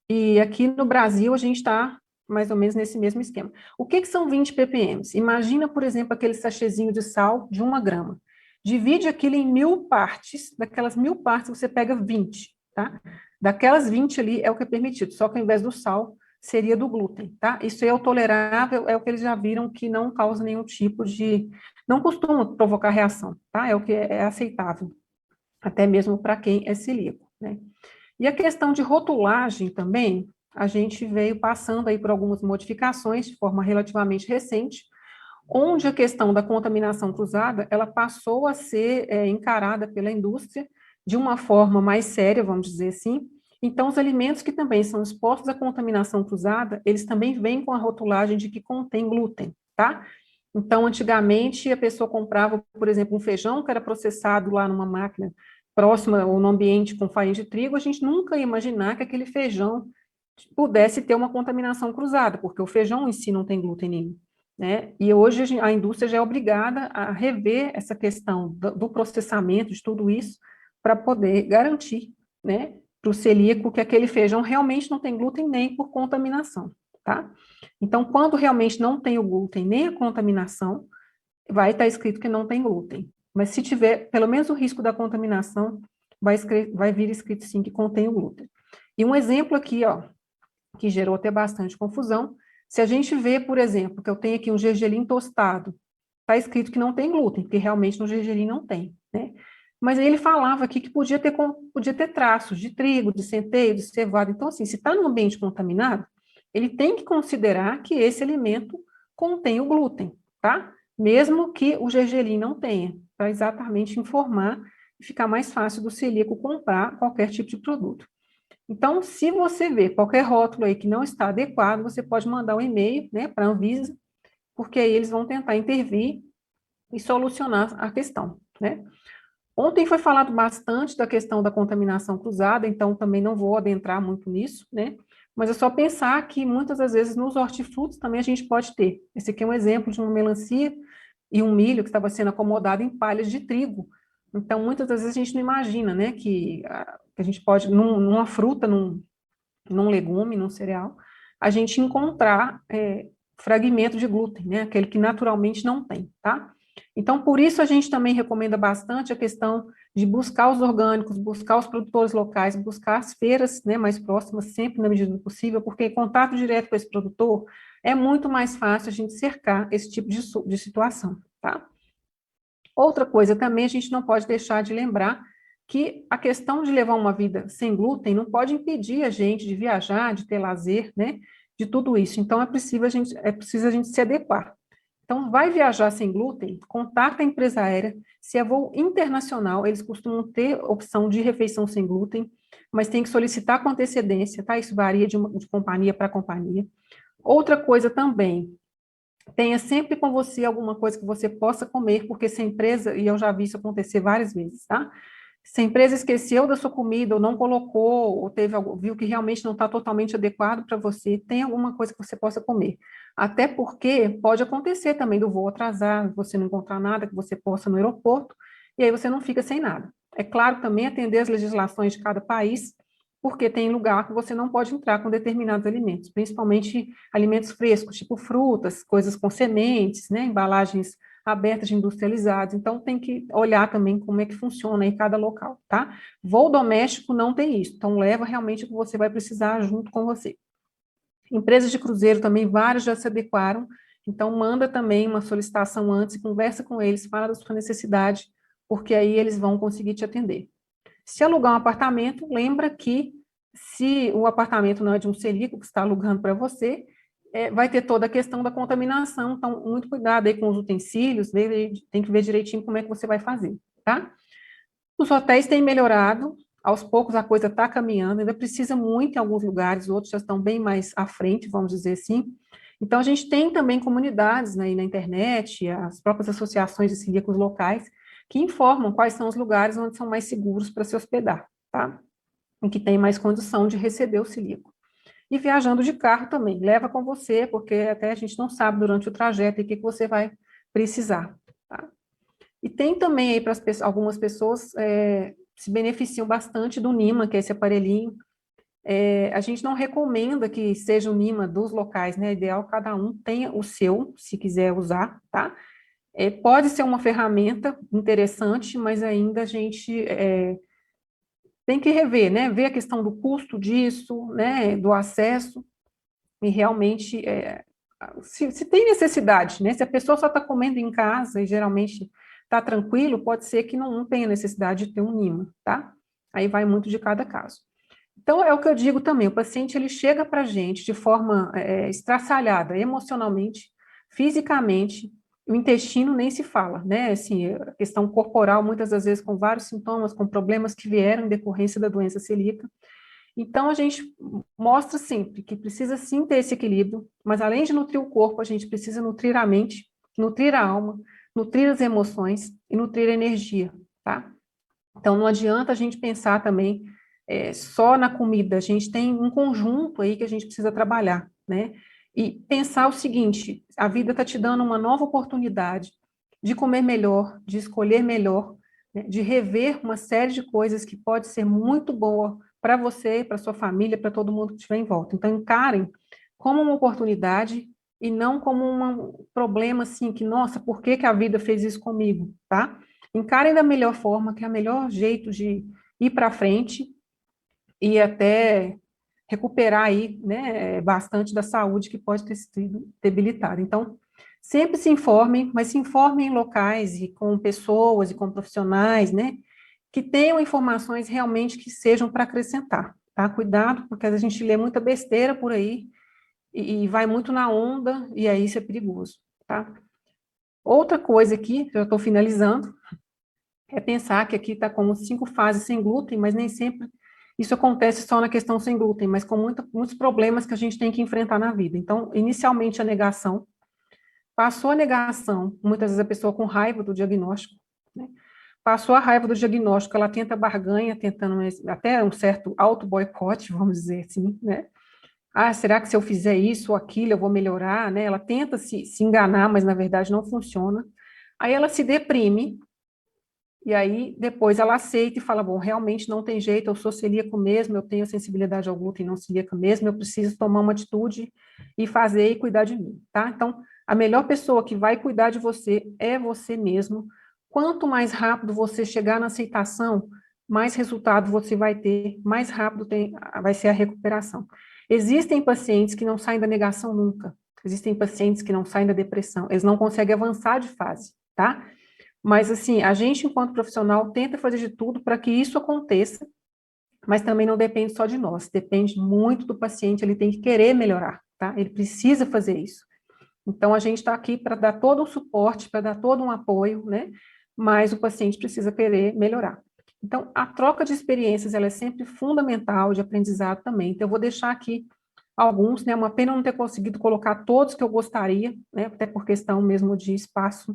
E aqui no Brasil a gente está mais ou menos nesse mesmo esquema. O que são 20 ppm? Imagina, por exemplo, aquele sachêzinho de sal de 1 grama. Divide aquilo em 1000 partes, daquelas 1000 partes você pega 20, tá? Daquelas 20 ali é o que é permitido, só que ao invés do sal, seria do glúten, tá? Isso é o tolerável, é o que eles já viram que não causa nenhum tipo de... não costuma provocar reação, tá? É o que é aceitável, até mesmo para quem é celíaco, né? E a questão de rotulagem também, a gente veio passando aí por algumas modificações de forma relativamente recente, onde a questão da contaminação cruzada, ela passou a ser encarada pela indústria de uma forma mais séria, vamos dizer assim. Então, os alimentos que também são expostos à contaminação cruzada, eles também vêm com a rotulagem de que contém glúten, tá? Então, antigamente, a pessoa comprava, por exemplo, um feijão que era processado lá numa máquina próxima ou no ambiente com farinha de trigo, a gente nunca ia imaginar que aquele feijão pudesse ter uma contaminação cruzada, porque o feijão em si não tem glúten nenhum, né? E hoje a indústria já é obrigada a rever essa questão do processamento de tudo isso para poder garantir, né, para o celíaco que aquele feijão realmente não tem glúten nem por contaminação, tá? Então, quando realmente não tem o glúten nem a contaminação, vai estar escrito que não tem glúten. Mas se tiver pelo menos o risco da contaminação, vai vir escrito sim que contém o glúten. E um exemplo aqui, ó, que gerou até bastante confusão, se a gente vê, por exemplo, que eu tenho aqui um gergelim tostado, está escrito que não tem glúten, porque realmente no gergelim não tem, né? Mas aí ele falava aqui que podia ter traços de trigo, de centeio, de cevada. Então, assim, se está num ambiente contaminado, ele tem que considerar que esse alimento contém o glúten, tá? Mesmo que o gergelim não tenha, para exatamente informar e ficar mais fácil do celíaco comprar qualquer tipo de produto. Então, se você vê qualquer rótulo aí que não está adequado, você pode mandar um e-mail, né, para a Anvisa, porque aí eles vão tentar intervir e solucionar a questão, né? Ontem foi falado bastante da questão da contaminação cruzada, então também não vou adentrar muito nisso, né? Mas é só pensar que muitas das vezes nos hortifrutos também a gente pode ter. Esse aqui é um exemplo de uma melancia e um milho que estava sendo acomodado em palhas de trigo. Então, muitas das vezes a gente não imagina, né, que a gente pode, numa fruta, num legume, num cereal, a gente encontrar fragmento de glúten, né, aquele que naturalmente não tem, tá? Então, por isso a gente também recomenda bastante a questão de buscar os orgânicos, buscar os produtores locais, buscar as feiras, né, mais próximas, sempre na medida do possível, porque em contato direto com esse produtor é muito mais fácil a gente cercar esse tipo de situação, tá? Outra coisa também, a gente não pode deixar de lembrar que a questão de levar uma vida sem glúten não pode impedir a gente de viajar, de ter lazer, né, de tudo isso. Então, é preciso a gente se adequar. Então, vai viajar sem glúten, contacta a empresa aérea. Se é voo internacional, eles costumam ter opção de refeição sem glúten, mas tem que solicitar com antecedência, tá? Isso varia de companhia para companhia. Outra coisa também, tenha sempre com você alguma coisa que você possa comer, porque se a empresa, e eu já vi isso acontecer várias vezes, tá? Se a empresa esqueceu da sua comida, ou não colocou, ou viu que realmente não está totalmente adequado para você, tem alguma coisa que você possa comer. Até porque pode acontecer também do voo atrasar, você não encontrar nada que você possa no aeroporto, e aí você não fica sem nada. É claro também atender as legislações de cada país, porque tem lugar que você não pode entrar com determinados alimentos, principalmente alimentos frescos, tipo frutas, coisas com sementes, né, embalagens abertas de industrializados, então tem que olhar também como é que funciona em cada local, tá? Voo doméstico não tem isso, então leva realmente o que você vai precisar junto com você. Empresas de cruzeiro também, vários já se adequaram, então manda também uma solicitação antes, conversa com eles, fala da sua necessidade, porque aí eles vão conseguir te atender. Se alugar um apartamento, lembra que se o apartamento não é de um celíaco que está alugando para você, vai ter toda a questão da contaminação, então muito cuidado aí com os utensílios, tem que ver direitinho como é que você vai fazer, tá? Os hotéis têm melhorado, aos poucos a coisa está caminhando, ainda precisa muito em alguns lugares, outros já estão bem mais à frente, vamos dizer assim. Então, a gente tem também comunidades, né, na internet, as próprias associações de celíacos locais, que informam quais são os lugares onde são mais seguros para se hospedar, tá? Em que tem mais condição de receber o celíaco. E viajando de carro também, leva com você, porque até a gente não sabe durante o trajeto o que você vai precisar, tá? E tem também aí para algumas pessoas se beneficiam bastante do NIMA, que é esse aparelhinho. A gente não recomenda que seja o NIMA dos locais, né? É ideal que cada um tenha o seu, se quiser usar, tá? Pode ser uma ferramenta interessante, mas ainda a gente tem que rever, né? Ver a questão do custo disso, né? Do acesso, e realmente, se tem necessidade, né? Se a pessoa só está comendo em casa e geralmente está tranquilo, pode ser que não tenha necessidade de ter um NIMA, tá? Aí vai muito de cada caso. Então, é o que eu digo também, o paciente, ele chega para a gente de forma estraçalhada, emocionalmente, fisicamente, o intestino nem se fala, né? Assim, a questão corporal, muitas das vezes com vários sintomas, com problemas que vieram em decorrência da doença celíaca. Então, a gente mostra sempre que precisa sim ter esse equilíbrio, mas além de nutrir o corpo, a gente precisa nutrir a mente, nutrir a alma, nutrir as emoções e nutrir a energia, tá? Então, não adianta a gente pensar também só na comida, a gente tem um conjunto aí que a gente precisa trabalhar, né? E pensar o seguinte, a vida está te dando uma nova oportunidade de comer melhor, de escolher melhor, né? De rever uma série de coisas que pode ser muito boa para você, para sua família, para todo mundo que estiver em volta. Então, encarem como uma oportunidade e não como um problema assim, que, nossa, por que que a vida fez isso comigo, tá? Encarem da melhor forma, que é o melhor jeito de ir para frente e até recuperar aí, né, bastante da saúde que pode ter sido debilitada. Então, sempre se informem, mas se informem em locais e com pessoas e com profissionais, né, que tenham informações realmente que sejam para acrescentar, tá? Cuidado, porque a gente lê muita besteira por aí e vai muito na onda, e aí isso é perigoso, tá? Outra coisa aqui, já estou finalizando, é pensar que aqui está como 5 fases sem glúten, mas nem sempre isso acontece só na questão sem glúten, mas com muitos problemas que a gente tem que enfrentar na vida. Então, inicialmente a negação, passou a negação, muitas vezes a pessoa com raiva do diagnóstico, né? Passou a raiva do diagnóstico, ela tenta barganha, tentando até um certo auto-boicote, vamos dizer assim, né? Ah, será que se eu fizer isso ou aquilo eu vou melhorar, né? Ela tenta se enganar, mas na verdade não funciona. Aí ela se deprime, e aí depois ela aceita e fala, bom, realmente não tem jeito, eu sou celíaco mesmo, eu tenho sensibilidade ao glúten não celíaca mesmo, eu preciso tomar uma atitude e fazer e cuidar de mim, tá? Então, a melhor pessoa que vai cuidar de você é você mesmo. Quanto mais rápido você chegar na aceitação, mais resultado você vai ter, mais rápido vai ser a recuperação. Existem pacientes que não saem da negação nunca, existem pacientes que não saem da depressão, eles não conseguem avançar de fase, tá? Mas, assim, a gente, enquanto profissional, tenta fazer de tudo para que isso aconteça, mas também não depende só de nós, depende muito do paciente, ele tem que querer melhorar, tá? Ele precisa fazer isso. Então, a gente está aqui para dar todo um suporte, para dar todo um apoio, né? Mas o paciente precisa querer melhorar. Então, a troca de experiências, ela é sempre fundamental, de aprendizado também. Então, eu vou deixar aqui alguns, né? Uma pena não ter conseguido colocar todos que eu gostaria, né? Até por questão mesmo de espaço.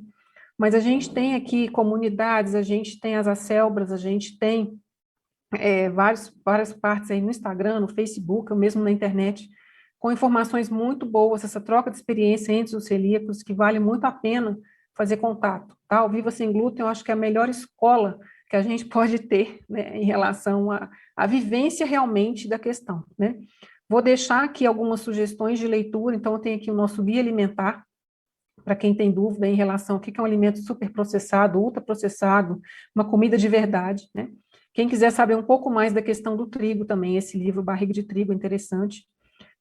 Mas a gente tem aqui comunidades, a gente tem as acelbras, a gente tem várias partes aí no Instagram, no Facebook, ou mesmo na internet, com informações muito boas, essa troca de experiência entre os celíacos, que vale muito a pena fazer contato, tá? O Viva Sem Glúten, eu acho que é a melhor escola que a gente pode ter, né, em relação à vivência realmente da questão, né? Vou deixar aqui algumas sugestões de leitura, então eu tenho aqui o nosso guia alimentar, para quem tem dúvida em relação ao que é um alimento superprocessado, ultraprocessado, uma comida de verdade, né? Quem quiser saber um pouco mais da questão do trigo também, esse livro Barriga de Trigo é interessante.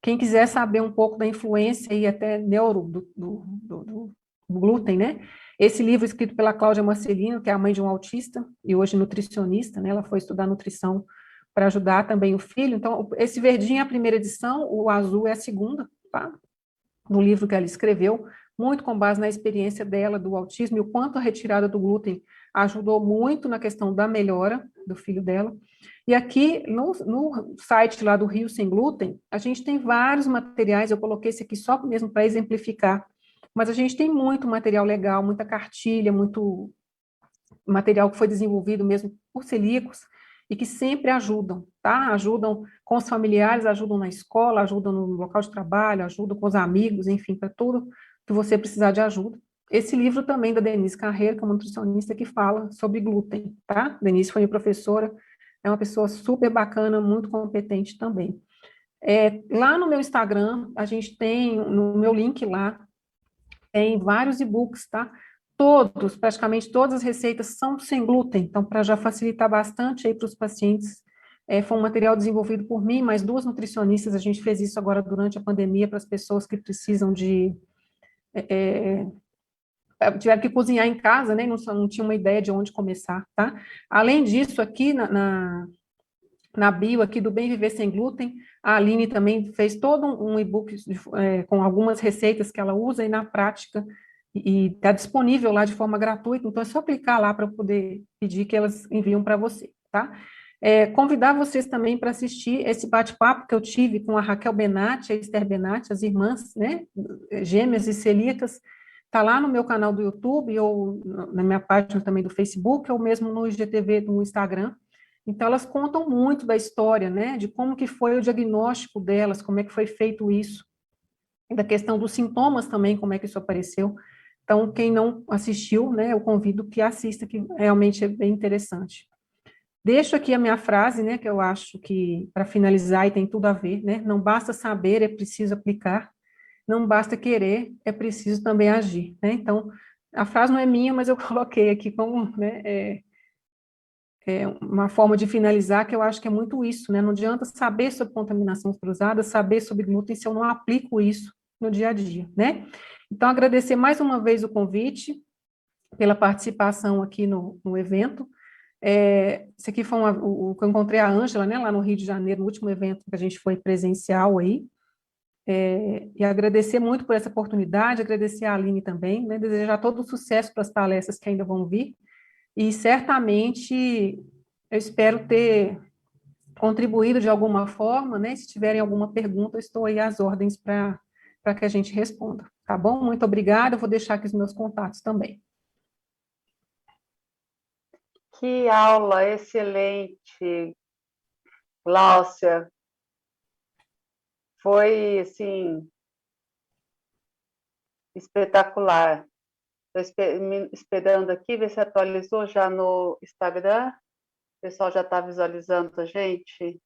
Quem quiser saber um pouco da influência e até neuro do glúten, né? Esse livro escrito pela Cláudia Marcelino, que é a mãe de um autista e hoje nutricionista, né? Ela foi estudar nutrição para ajudar também o filho. Então, esse verdinho é a primeira edição, o azul é a segunda, tá? No livro que ela escreveu, muito com base na experiência dela do autismo e o quanto a retirada do glúten ajudou muito na questão da melhora do filho dela. E aqui, no site lá do Rio Sem Glúten, a gente tem vários materiais, eu coloquei esse aqui só mesmo para exemplificar, mas a gente tem muito material legal, muita cartilha, muito material que foi desenvolvido mesmo por celíacos, e que sempre ajudam, tá? Ajudam com os familiares, ajudam na escola, ajudam no local de trabalho, ajudam com os amigos, enfim, para tudo que você precisar de ajuda. Esse livro também da Denise Carreiro, que é uma nutricionista que fala sobre glúten, tá? Denise foi minha professora, é uma pessoa super bacana, muito competente também. Lá no meu Instagram, a gente tem, no meu link lá, tem vários e-books, tá? Todos, praticamente todas as receitas são sem glúten, então para já facilitar bastante aí para os pacientes, foi um material desenvolvido por mim, mais 2 nutricionistas, a gente fez isso agora durante a pandemia para as pessoas que precisam tiveram que cozinhar em casa, né, não tinha uma ideia de onde começar, tá? Além disso, aqui na bio aqui do Bem Viver Sem Glúten, a Aline também fez todo um e-book com algumas receitas que ela usa e na prática, e está disponível lá de forma gratuita, então é só clicar lá para poder pedir que elas enviam para você, tá? Convidar vocês também para assistir esse bate-papo que eu tive com a Raquel Benatti, a Esther Benatti, as irmãs, né, gêmeas e celíacas, está lá no meu canal do YouTube, ou na minha página também do Facebook, ou mesmo no IGTV do Instagram. Então, elas contam muito da história, né, de como que foi o diagnóstico delas, como é que foi feito isso, e da questão dos sintomas também, como é que isso apareceu. Então, quem não assistiu, né, eu convido que assista, que realmente é bem interessante. Deixo aqui a minha frase, né, que eu acho que, para finalizar, e tem tudo a ver, né, não basta saber, é preciso aplicar, não basta querer, é preciso também agir, né, então, a frase não é minha, mas eu coloquei aqui como, né, uma forma de finalizar, que eu acho que é muito isso, né, não adianta saber sobre contaminação cruzada, saber sobre glúten, se eu não aplico isso no dia a dia, né. Então, agradecer mais uma vez o convite, pela participação aqui no evento. Esse aqui foi o que eu encontrei a Ângela, né, lá no Rio de Janeiro, no último evento que a gente foi presencial aí, e agradecer muito por essa oportunidade, agradecer a Aline também, né, desejar todo o sucesso para as palestras que ainda vão vir, e certamente eu espero ter contribuído de alguma forma, né, se tiverem alguma pergunta, eu estou aí às ordens para que a gente responda, tá bom? Muito obrigada, eu vou deixar aqui os meus contatos também. Que aula excelente, Gláucia. Foi, assim, espetacular. Estou esperando aqui, ver se atualizou já no Instagram. O pessoal já está visualizando a gente.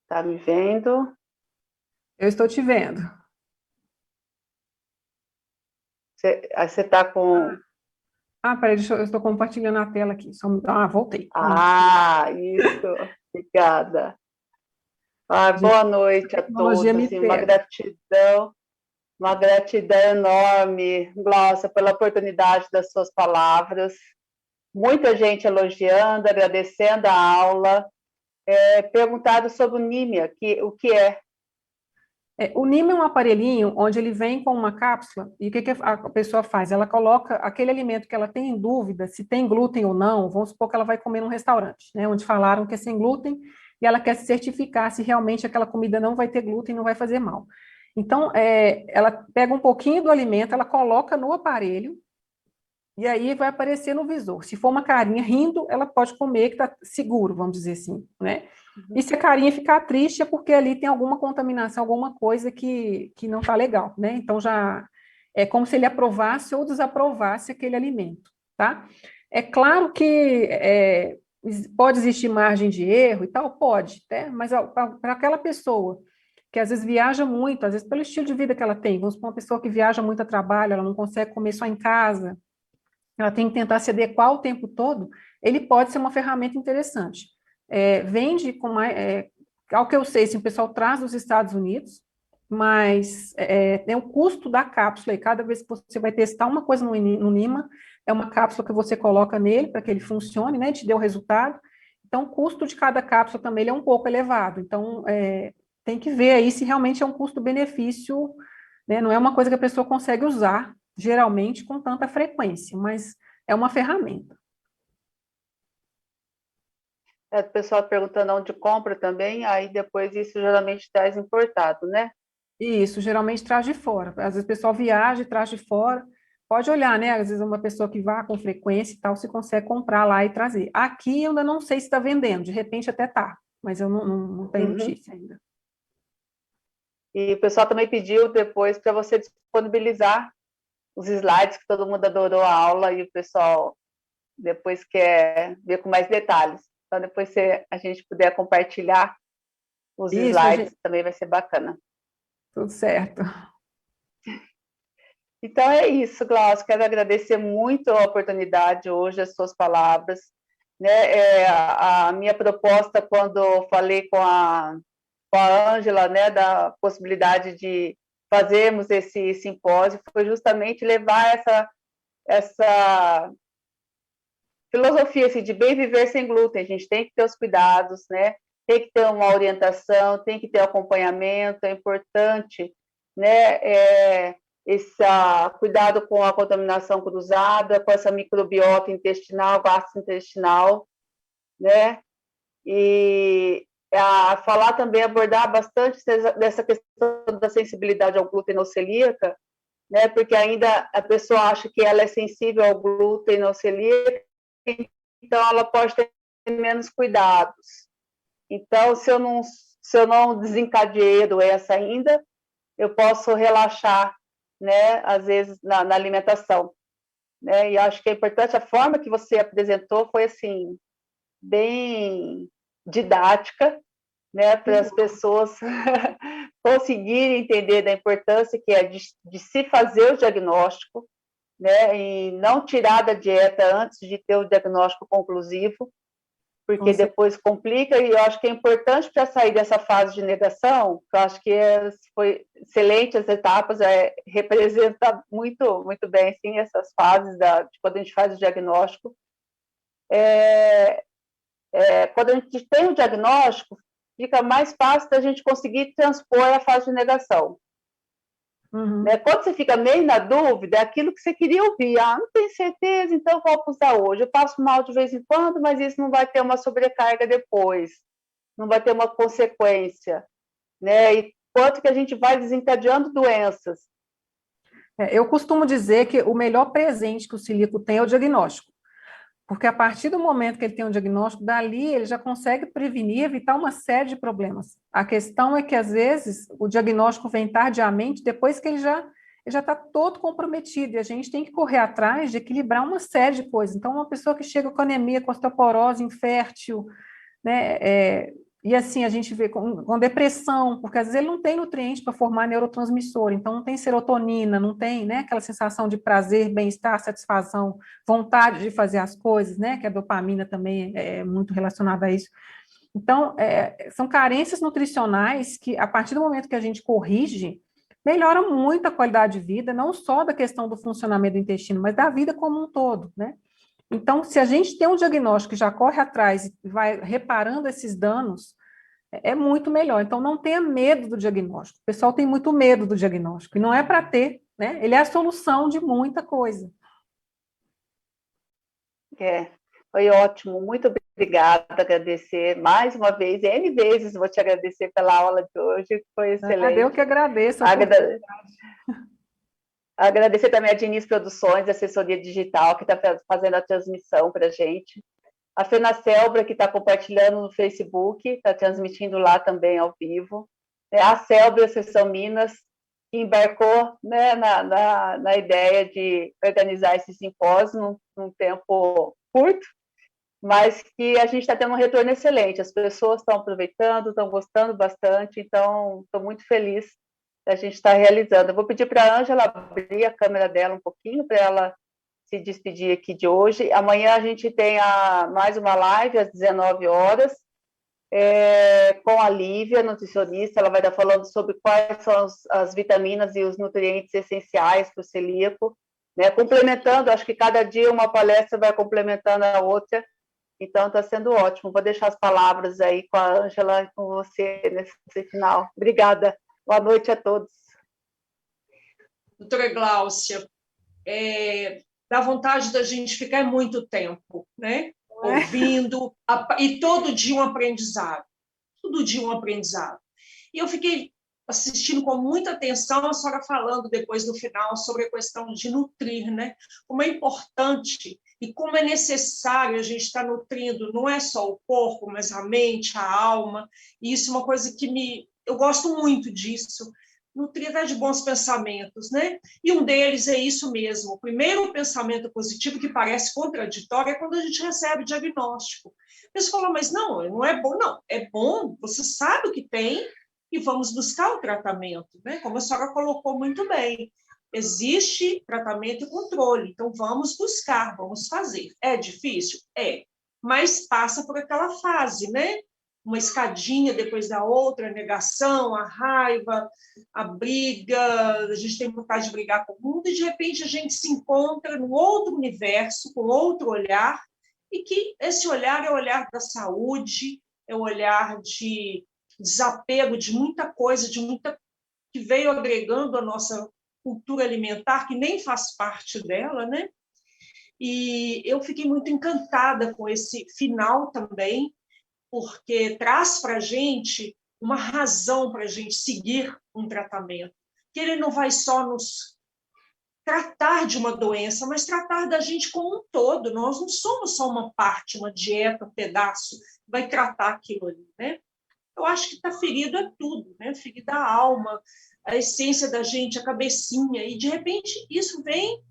Está me vendo? Eu estou te vendo. Você está com... Peraí, eu estou compartilhando a tela aqui. Voltei. Isso. Obrigada. Gente, Boa noite a a todos. tecnologia me Assim, pega. uma gratidão enorme, Gláucia, pela oportunidade das suas palavras. Muita gente elogiando, agradecendo a aula. Perguntado sobre o Nímia, o que é? O NIM é um aparelhinho onde ele vem com uma cápsula, e o que a pessoa faz? Ela coloca aquele alimento que ela tem em dúvida, se tem glúten ou não, vamos supor que ela vai comer num restaurante, né, onde falaram que é sem glúten, e ela quer se certificar se realmente aquela comida não vai ter glúten, não vai fazer mal. Então, ela pega um pouquinho do alimento, ela coloca no aparelho, e aí vai aparecer no visor. Se for uma carinha rindo, ela pode comer, que está seguro, vamos dizer assim, né? E se a carinha ficar triste, é porque ali tem alguma contaminação, alguma coisa que não está legal, né? Então, já é como se ele aprovasse ou desaprovasse aquele alimento, tá? É claro que pode existir margem de erro e tal, pode, né? Mas para aquela pessoa que às vezes viaja muito, às vezes pelo estilo de vida que ela tem, vamos supor uma pessoa que viaja muito a trabalho, ela não consegue comer só em casa, ela tem que tentar se adequar o tempo todo, ele pode ser uma ferramenta interessante. Vende com mais, ao que eu sei, assim, o pessoal traz dos Estados Unidos, mas tem o custo da cápsula, e cada vez que você vai testar uma coisa no Nima, é uma cápsula que você coloca nele para que ele funcione, né, te dê o resultado. Então, o custo de cada cápsula também ele é um pouco elevado. Então, tem que ver aí se realmente é um custo-benefício, né, não é uma coisa que a pessoa consegue usar, geralmente, com tanta frequência, mas é uma ferramenta. O pessoal perguntando onde compra também, aí depois isso geralmente traz importado, né? Isso, geralmente traz de fora. Às vezes o pessoal viaja e traz de fora. Pode olhar, né? Às vezes uma pessoa que vá com frequência e tal, se consegue comprar lá e trazer. Aqui eu ainda não sei se está vendendo, de repente até tá, mas eu não tenho notícia ainda. E o pessoal também pediu depois para você disponibilizar os slides, que todo mundo adorou a aula e o pessoal depois quer ver com mais detalhes. Então, depois se a gente puder compartilhar os Isso, slides, também vai ser bacana. tudo certo. Então, é isso, Glaucio. Quero agradecer muito a oportunidade hoje, as suas palavras. Né? A minha proposta, quando eu falei com a Ângela, né, da possibilidade de fazermos esse simpósio, foi justamente levar essa filosofia assim, de bem viver sem glúten. A gente tem que ter os cuidados, né? Tem que ter uma orientação, tem que ter acompanhamento, é importante, né? Esse cuidado com a contaminação cruzada, com essa microbiota intestinal, gastrointestinal, né? E falar também, abordar bastante dessa questão da sensibilidade ao glúten ou celíaca, né? Porque ainda a pessoa acha que ela é sensível ao glúten ou celíaca, então ela pode ter menos cuidados. Então, se eu não desencadeei a doença ainda, eu posso relaxar, né, às vezes, na alimentação. Né? E acho que é importante, a forma que você apresentou foi, assim, bem didática, né, para as pessoas conseguirem entender da importância que é de se fazer o diagnóstico, né, e não tirar da dieta antes de ter o diagnóstico conclusivo, porque depois complica, e eu acho que é importante para sair dessa fase de negação, eu acho que foi excelente as etapas, representa muito, muito bem, sim, essas fases de quando a gente faz o diagnóstico. Quando a gente tem o diagnóstico, fica mais fácil da gente conseguir transpor a fase de negação. Uhum. Né? Quando você fica meio na dúvida, é aquilo que você queria ouvir. Não tenho certeza, então vou usar hoje. Eu passo mal de vez em quando, mas isso não vai ter uma sobrecarga depois, não vai ter uma consequência. Né? E quanto que a gente vai desencadeando doenças. Eu costumo dizer que o melhor presente que o celíaco tem é o diagnóstico. Porque a partir do momento que ele tem um diagnóstico, dali ele já consegue prevenir, evitar uma série de problemas. A questão é que, às vezes, o diagnóstico vem tardiamente, depois que ele já está todo comprometido, e a gente tem que correr atrás de equilibrar uma série de coisas. Então, uma pessoa que chega com anemia, com osteoporose, infértil, né, e assim, a gente vê com depressão, porque às vezes ele não tem nutriente para formar neurotransmissor, então não tem serotonina, não tem, né, aquela sensação de prazer, bem-estar, satisfação, vontade de fazer as coisas, né, que a dopamina também é muito relacionada a isso. Então, são carências nutricionais que, a partir do momento que a gente corrige, melhora muito a qualidade de vida, não só da questão do funcionamento do intestino, mas da vida como um todo, né? Então, se a gente tem um diagnóstico que já corre atrás e vai reparando esses danos, é muito melhor. Então, não tenha medo do diagnóstico. O pessoal tem muito medo do diagnóstico, e não é para ter, né? Ele é a solução de muita coisa. Foi ótimo, muito obrigada, agradecer mais uma vez, N vezes vou te agradecer pela aula de hoje, foi excelente. Eu que agradeço. Agradecer também a Diniz Produções, assessoria digital, que está fazendo a transmissão para a gente. A Fena Selbra, que está compartilhando no Facebook, está transmitindo lá também ao vivo. A Selbra, Seção Minas, que embarcou, né, na ideia de organizar esse simpósio num tempo curto, mas que a gente está tendo um retorno excelente. As pessoas estão aproveitando, estão gostando bastante, então estou muito feliz a gente está realizando. Eu vou pedir para a Ângela abrir a câmera dela um pouquinho, para ela se despedir aqui de hoje. Amanhã a gente tem mais uma live às 19 horas, com a Lívia, nutricionista. Ela vai estar falando sobre quais são as vitaminas e os nutrientes essenciais para o celíaco, né? Complementando, acho que cada dia uma palestra vai complementando a outra, então está sendo ótimo. Vou deixar as palavras aí com a Ângela e com você nesse final. Obrigada. Boa noite a todos. Doutora Gláucia, dá vontade da gente ficar muito tempo, né? Ouvindo, e todo dia um aprendizado. Todo dia um aprendizado. E eu fiquei assistindo com muita atenção a senhora falando depois no final sobre a questão de nutrir, né? Como é importante e como é necessário a gente estar nutrindo, não é só o corpo, mas a mente, a alma. E isso é uma coisa que eu gosto muito disso. Nutrir até de bons pensamentos, né? E um deles é isso mesmo. O primeiro pensamento positivo, que parece contraditório, é quando a gente recebe diagnóstico. A pessoa fala, mas não é bom. Não, é bom, você sabe o que tem e vamos buscar o tratamento, né? Como a senhora colocou muito bem. Existe tratamento e controle, então vamos buscar, vamos fazer. É difícil? É, mas passa por aquela fase, né? Uma escadinha depois da outra, a negação, a raiva, a briga, a gente tem vontade de brigar com o mundo e, de repente, a gente se encontra num outro universo, com outro olhar, e que esse olhar é o olhar da saúde, é o olhar de desapego de muita coisa, que veio agregando a nossa cultura alimentar, que nem faz parte dela, né? E eu fiquei muito encantada com esse final também, porque traz para a gente uma razão para a gente seguir um tratamento, que ele não vai só nos tratar de uma doença, mas tratar da gente como um todo. Nós não somos só uma parte, uma dieta, um pedaço, vai tratar aquilo ali, né? Eu acho que está ferido é tudo, né? Ferida a alma, a essência da gente, a cabecinha, e de repente isso vem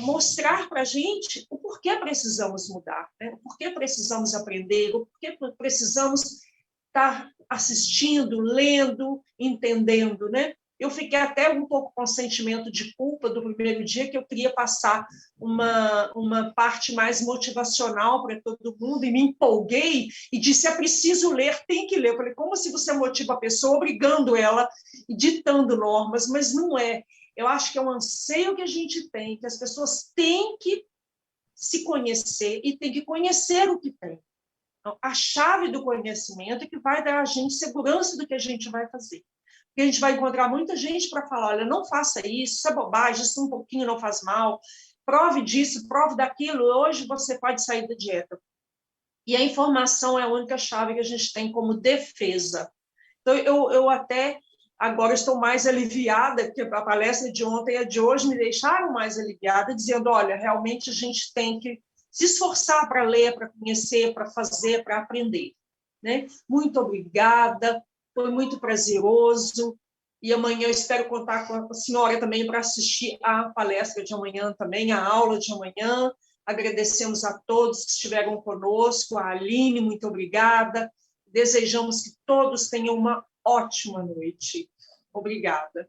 mostrar para a gente o porquê precisamos mudar, né? O porquê precisamos aprender, o porquê precisamos estar assistindo, lendo, entendendo, né? Eu fiquei até um pouco com sentimento de culpa do primeiro dia, que eu queria passar uma parte mais motivacional para todo mundo, e me empolguei e disse, é preciso ler, tem que ler. Eu falei, como se você motiva a pessoa obrigando ela e ditando normas, mas não é. Eu acho que é um anseio que a gente tem, que as pessoas têm que se conhecer e têm que conhecer o que tem. Então, a chave do conhecimento é que vai dar a gente segurança do que a gente vai fazer. Porque a gente vai encontrar muita gente para falar, olha, não faça isso é bobagem, isso um pouquinho não faz mal, prove disso, prove daquilo, hoje você pode sair da dieta. E a informação é a única chave que a gente tem como defesa. Então, eu até... Agora estou mais aliviada, porque a palestra de ontem e a de hoje me deixaram mais aliviada, dizendo, olha, realmente a gente tem que se esforçar para ler, para conhecer, para fazer, para aprender, né? Muito obrigada, foi muito prazeroso, e amanhã eu espero contar com a senhora também para assistir a palestra de amanhã também, a aula de amanhã. Agradecemos a todos que estiveram conosco, a Aline, muito obrigada, desejamos que todos tenham uma ótima noite. Obrigada.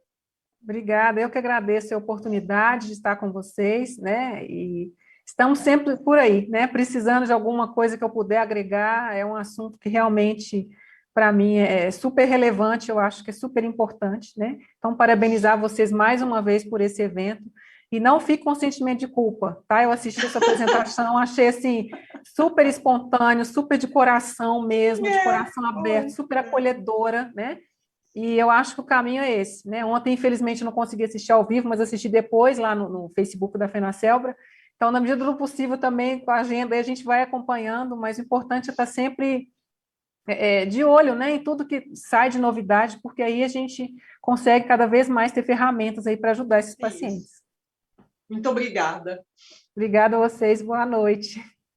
Obrigada, eu que agradeço a oportunidade de estar com vocês, né, e estamos sempre por aí, né, precisando de alguma coisa que eu puder agregar, é um assunto que realmente, para mim, é super relevante, eu acho que é super importante, né, então parabenizar vocês mais uma vez por esse evento, e não fique com sentimento de culpa, tá, eu assisti essa apresentação, achei, assim, super espontâneo, super de coração mesmo, de coração aberto, super acolhedora, né, e eu acho que o caminho é esse, né? Ontem, infelizmente, eu não consegui assistir ao vivo, mas assisti depois lá no Facebook da FENACELBRA. Então, na medida do possível, também com a agenda, aí a gente vai acompanhando, mas o importante é estar sempre de olho, né, em tudo que sai de novidade, porque aí a gente consegue cada vez mais ter ferramentas aí para ajudar esses pacientes. Muito obrigada. Obrigada a vocês, boa noite.